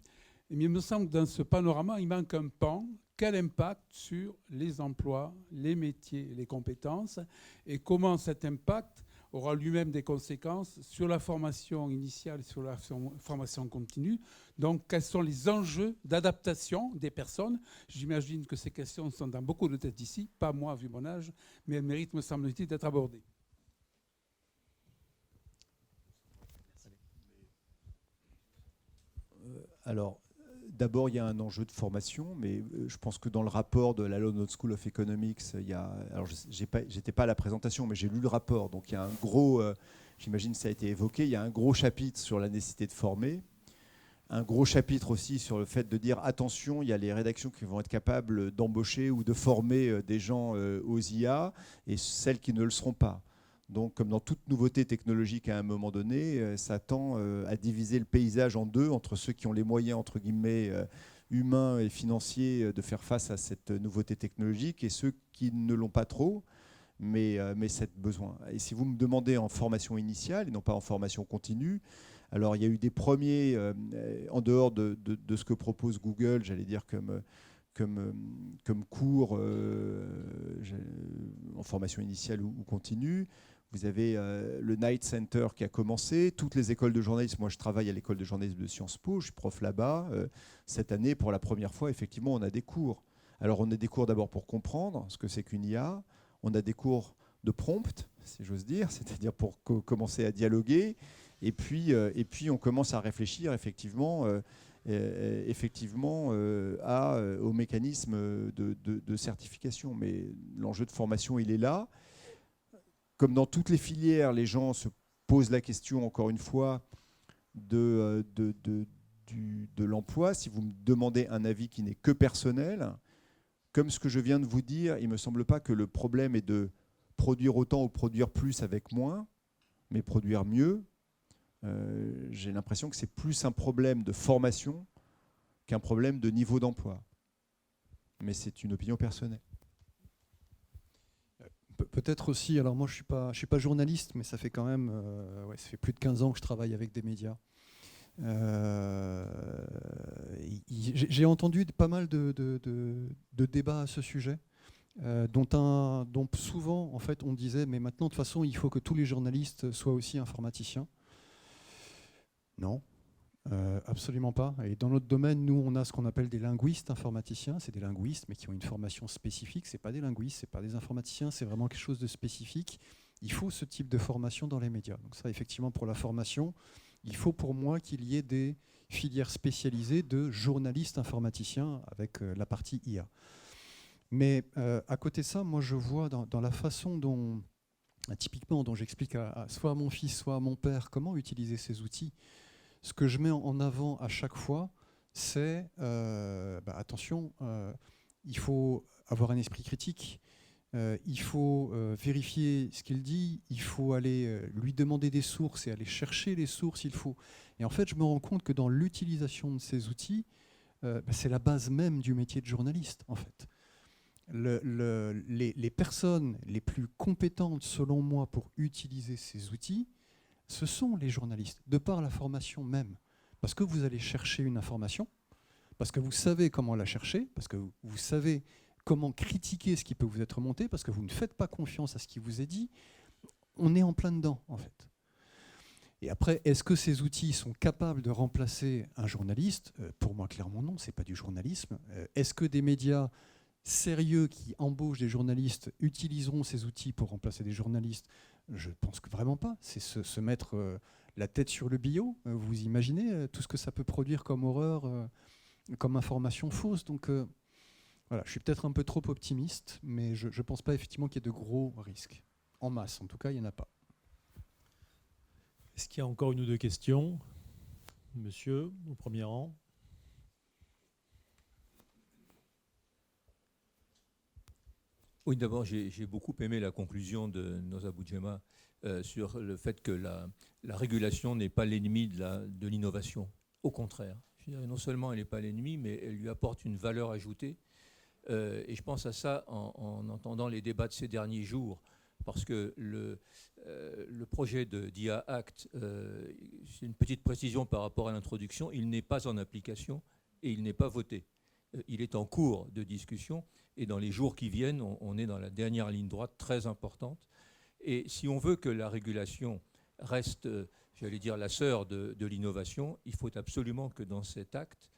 Mais il me semble que dans ce panorama, il manque un pan. Quel impact sur les emplois, les métiers, les compétences, et comment cet impact aura lui-même des conséquences sur la formation initiale et sur la formation continue. Donc, quels sont les enjeux d'adaptation des personnes? J'imagine que ces questions sont dans beaucoup de têtes ici, pas moi vu mon âge, mais elles méritent, me semble-t-il, d'être abordées. Alors, d'abord, il y a un enjeu de formation, mais je pense que dans le rapport de la London School of Economics, alors j'étais pas à la présentation, mais j'ai lu le rapport, donc il y a un gros, j'imagine que ça a été évoqué, il y a un gros chapitre sur la nécessité de former, un gros chapitre aussi sur le fait de dire attention, il y a les rédactions qui vont être capables d'embaucher ou de former des gens aux IA et celles qui ne le seront pas. Donc, comme dans toute nouveauté technologique à un moment donné, ça tend à diviser le paysage en deux, entre ceux qui ont les moyens, entre guillemets, humains et financiers de faire face à cette nouveauté technologique et ceux qui ne l'ont pas trop, mais cette besoin. Et si vous me demandez en formation initiale et non pas en formation continue, alors il y a eu des premiers, en dehors de ce que propose Google, j'allais dire comme cours en formation initiale ou continue. Vous avez le Night Center qui a commencé, toutes les écoles de journalisme. Moi, je travaille à l'école de journalisme de Sciences Po, je suis prof là-bas. Cette année, pour la première fois, effectivement, on a des cours. Alors, on a des cours d'abord pour comprendre ce que c'est qu'une IA. On a des cours de prompt, si j'ose dire, c'est-à-dire pour commencer à dialoguer. Et puis, on commence à réfléchir, effectivement, au mécanisme de certification. Mais l'enjeu de formation, il est là. Comme dans toutes les filières, les gens se posent la question, encore une fois, de l'emploi. Si vous me demandez un avis qui n'est que personnel, comme ce que je viens de vous dire, il ne me semble pas que le problème est de produire autant ou produire plus avec moins, mais produire mieux. J'ai l'impression que c'est plus un problème de formation qu'un problème de niveau d'emploi. Mais c'est une opinion personnelle. Peut-être aussi, alors moi je suis pas journaliste, mais ça fait quand même ça fait plus de 15 ans que je travaille avec des médias. J'ai entendu pas mal de débats à ce sujet, dont souvent en fait on disait mais maintenant de toute façon il faut que tous les journalistes soient aussi informaticiens. Non. Absolument pas. Et dans notre domaine, nous, on a ce qu'on appelle des linguistes informaticiens. C'est des linguistes, mais qui ont une formation spécifique. C'est pas des linguistes, c'est pas des informaticiens, c'est vraiment quelque chose de spécifique. Il faut ce type de formation dans les médias. Donc ça, effectivement, pour la formation, Il faut pour moi qu'il y ait des filières spécialisées de journalistes informaticiens avec la partie IA. Mais à côté de ça, moi je vois dans la façon dont, typiquement, dont j'explique soit à mon fils, soit à mon père comment utiliser ces outils, ce que je mets en avant à chaque fois, c'est attention, il faut avoir un esprit critique, il faut vérifier ce qu'il dit, il faut aller lui demander des sources et aller chercher les sources. Et en fait, je me rends compte que dans l'utilisation de ces outils, c'est la base même du métier de journaliste, en fait. Les personnes les plus compétentes, selon moi, pour utiliser ces outils, ce sont les journalistes, de par la formation même. Parce que vous allez chercher une information, parce que vous savez comment la chercher, parce que vous savez comment critiquer ce qui peut vous être monté, parce que vous ne faites pas confiance à ce qui vous est dit. On est en plein dedans, en fait. Et après, est-ce que ces outils sont capables de remplacer un journaliste ? Pour moi, clairement, non, ce n'est pas du journalisme. Est-ce que des médias sérieux qui embauchent des journalistes utiliseront ces outils pour remplacer des journalistes ? Je ne pense que vraiment pas. C'est se mettre la tête sur le billot. Vous imaginez tout ce que ça peut produire comme horreur, comme information fausse. Donc voilà, je suis peut-être un peu trop optimiste, mais je ne pense pas effectivement qu'il y ait de gros risques. En masse, en tout cas, il n'y en a pas. Est-ce qu'il y a encore une ou deux questions ? Monsieur, au premier rang. Oui, d'abord, j'ai beaucoup aimé la conclusion de Noza Boudjema sur le fait que la régulation n'est pas l'ennemi de l'innovation. Au contraire. Je dirais, non seulement elle n'est pas l'ennemi, mais elle lui apporte une valeur ajoutée. Et je pense à ça en entendant les débats de ces derniers jours, parce que le projet de DIA Act, c'est une petite précision par rapport à l'introduction, il n'est pas en application et il n'est pas voté. Il est en cours de discussion et dans les jours qui viennent, on est dans la dernière ligne droite très importante. Et si on veut que la régulation reste, j'allais dire, la sœur de l'innovation, il faut absolument que dans cet acte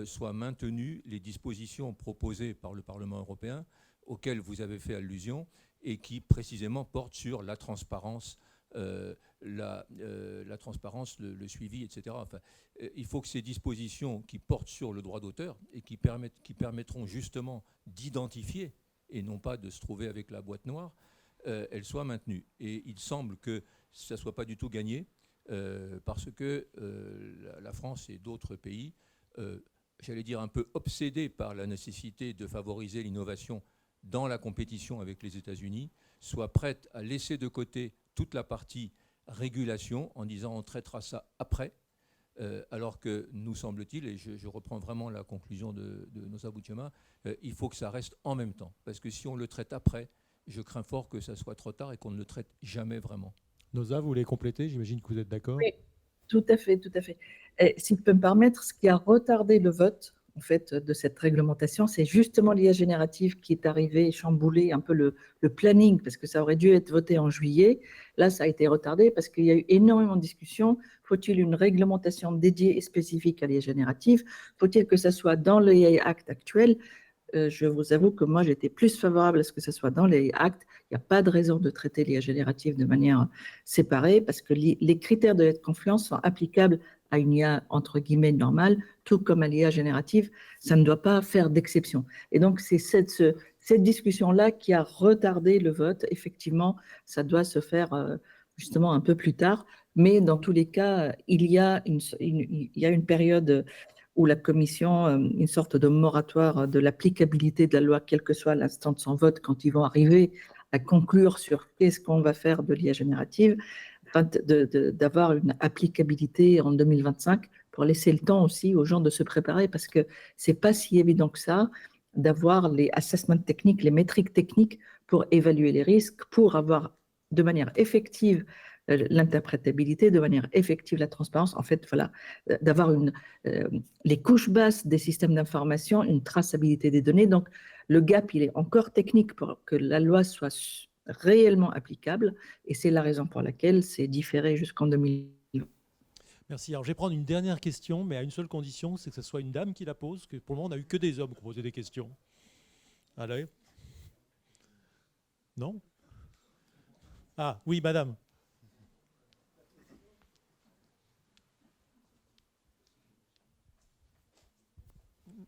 soient maintenues les dispositions proposées par le Parlement européen auxquelles vous avez fait allusion et qui précisément portent sur la transparence, la transparence, le suivi, etc. Enfin, il faut que ces dispositions qui portent sur le droit d'auteur et qui permettront justement d'identifier et non pas de se trouver avec la boîte noire, elles soient maintenues. Et il semble que ça ne soit pas du tout gagné parce que la France et d'autres pays, j'allais dire un peu obsédés par la nécessité de favoriser l'innovation dans la compétition avec les États-Unis, soient prêtes à laisser de côté toute la partie régulation en disant on traitera ça après, alors que nous semble-t-il, et je reprends vraiment la conclusion de Noza Boudjema, il faut que ça reste en même temps. Parce que si on le traite après, je crains fort que ça soit trop tard et qu'on ne le traite jamais vraiment. Noza, vous voulez compléter ? J'imagine que vous êtes d'accord ? Oui, tout à fait, tout à fait. Et si je peux me permettre, ce qui a retardé le vote en fait, de cette réglementation, c'est justement l'IA générative qui est arrivée et chamboulé un peu le planning, parce que ça aurait dû être voté en juillet. Là, ça a été retardé parce qu'il y a eu énormément de discussions. Faut-il une réglementation dédiée et spécifique à l'IA générative ? Faut-il que ça soit dans l'AI Act actuel ? Je vous avoue que moi, j'étais plus favorable à ce que ce soit dans les actes. Il n'y a pas de raison de traiter l'IA générative de manière séparée parce que les critères de confiance sont applicables à une IA entre guillemets normale, tout comme à l'IA générative. Ça ne doit pas faire d'exception. Et donc, c'est cette discussion-là qui a retardé le vote. Effectivement, ça doit se faire justement un peu plus tard. Mais dans tous les cas, il y a une période où la Commission, une sorte de moratoire de l'applicabilité de la loi, quel que soit l'instant de son vote, quand ils vont arriver à conclure sur qu'est-ce qu'on va faire de l'IA générative, d'avoir une applicabilité en 2025 pour laisser le temps aussi aux gens de se préparer, parce que ce n'est pas si évident que ça d'avoir les assessments techniques, les métriques techniques pour évaluer les risques, pour avoir de manière effective l'interprétabilité, de manière effective la transparence, en fait, voilà, d'avoir les couches basses des systèmes d'information, une traçabilité des données. Donc, le gap, il est encore technique pour que la loi soit réellement applicable, et c'est la raison pour laquelle c'est différé jusqu'en 2020. Merci. Alors, je vais prendre une dernière question, mais à une seule condition, c'est que ce soit une dame qui la pose, parce que pour le moment, on n'a eu que des hommes qui ont posé des questions. Allez. Non ? Ah, oui, madame.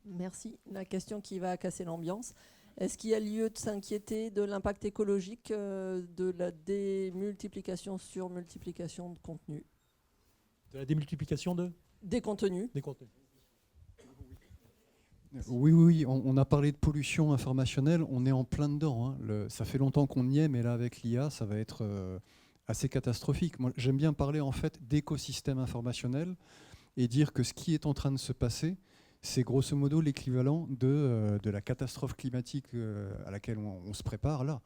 Merci. La question qui va casser l'ambiance. Est-ce qu'il y a lieu de s'inquiéter de l'impact écologique de la démultiplication sur multiplication de contenus? De la démultiplication Des contenus. des contenus. Oui, on a parlé de pollution informationnelle, on est en plein dedans, hein. Ça fait longtemps qu'on y est, mais là avec l'IA, ça va être assez catastrophique. Moi, j'aime bien parler en fait d'écosystème informationnel et dire que ce qui est en train de se passer, c'est grosso modo l'équivalent de la catastrophe climatique à laquelle on se prépare là,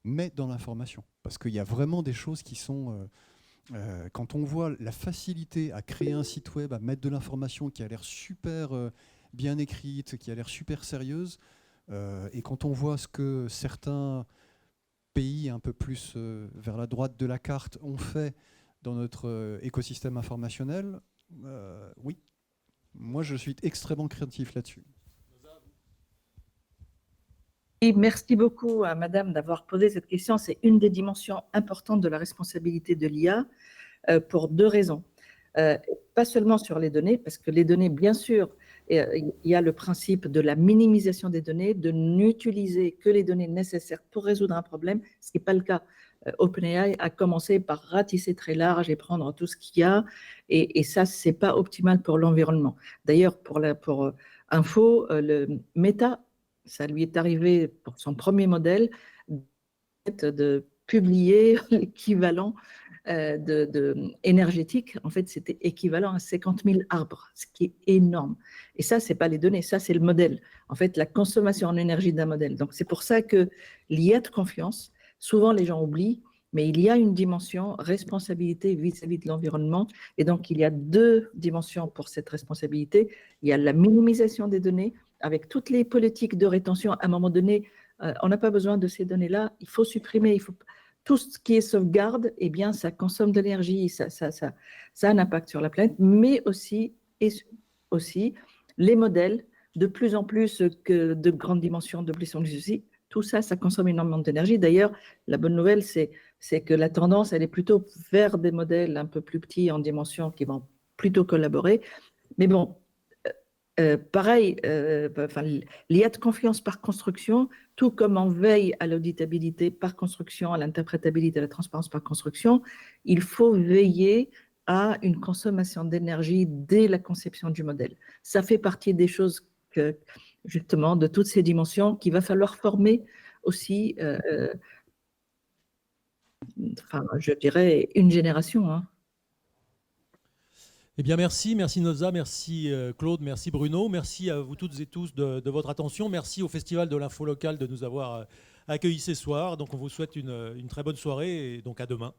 mais dans l'information. Parce qu'il y a vraiment des choses qui sont... quand on voit la facilité à créer un site web, à mettre de l'information qui a l'air super bien écrite, qui a l'air super sérieuse, et quand on voit ce que certains pays un peu plus vers la droite de la carte ont fait dans notre écosystème informationnel, oui, moi je suis extrêmement craintif là-dessus. Et merci beaucoup à Madame d'avoir posé cette question. C'est une des dimensions importantes de la responsabilité de l'IA pour deux raisons. Pas seulement sur les données, parce que les données, bien sûr, il y a le principe de la minimisation des données, de n'utiliser que les données nécessaires pour résoudre un problème, ce qui n'est pas le cas. OpenAI a commencé par ratisser très large et prendre tout ce qu'il y a, et ça, ce n'est pas optimal pour l'environnement. D'ailleurs, pour info, le Meta, ça lui est arrivé pour son premier modèle de publier l'équivalent énergétique. En fait, c'était équivalent à 50 000 arbres, ce qui est énorme. Et ça, ce n'est pas les données, ça, c'est le modèle. En fait, la consommation en énergie d'un modèle. Donc, c'est pour ça que l'IA de confiance, souvent les gens oublient, mais il y a une dimension responsabilité vis-à-vis de l'environnement. Et donc, il y a deux dimensions pour cette responsabilité. Il y a la minimisation des données, avec toutes les politiques de rétention. À un moment donné, on n'a pas besoin de ces données-là. Il faut supprimer, tout ce qui est sauvegarde, eh bien, ça consomme de l'énergie, ça a un impact sur la planète, mais aussi les modèles, de plus en plus que de grandes dimensions, de plus en plus aussi, tout ça, ça consomme énormément d'énergie. D'ailleurs, la bonne nouvelle, c'est que la tendance, elle est plutôt vers des modèles un peu plus petits en dimension qui vont plutôt collaborer. Mais bon, pareil, l'IA de confiance par construction, tout comme on veille à l'auditabilité par construction, à l'interprétabilité, à la transparence par construction, il faut veiller à une consommation d'énergie dès la conception du modèle. Ça fait partie des choses que, justement, de toutes ces dimensions qu'il va falloir former aussi, je dirais, une génération, hein. Eh bien, merci Noza, merci Claude, merci Bruno, merci à vous toutes et tous de votre attention, merci au Festival de l'Info Locale de nous avoir accueillis ce soir. Donc on vous souhaite une très bonne soirée et donc à demain.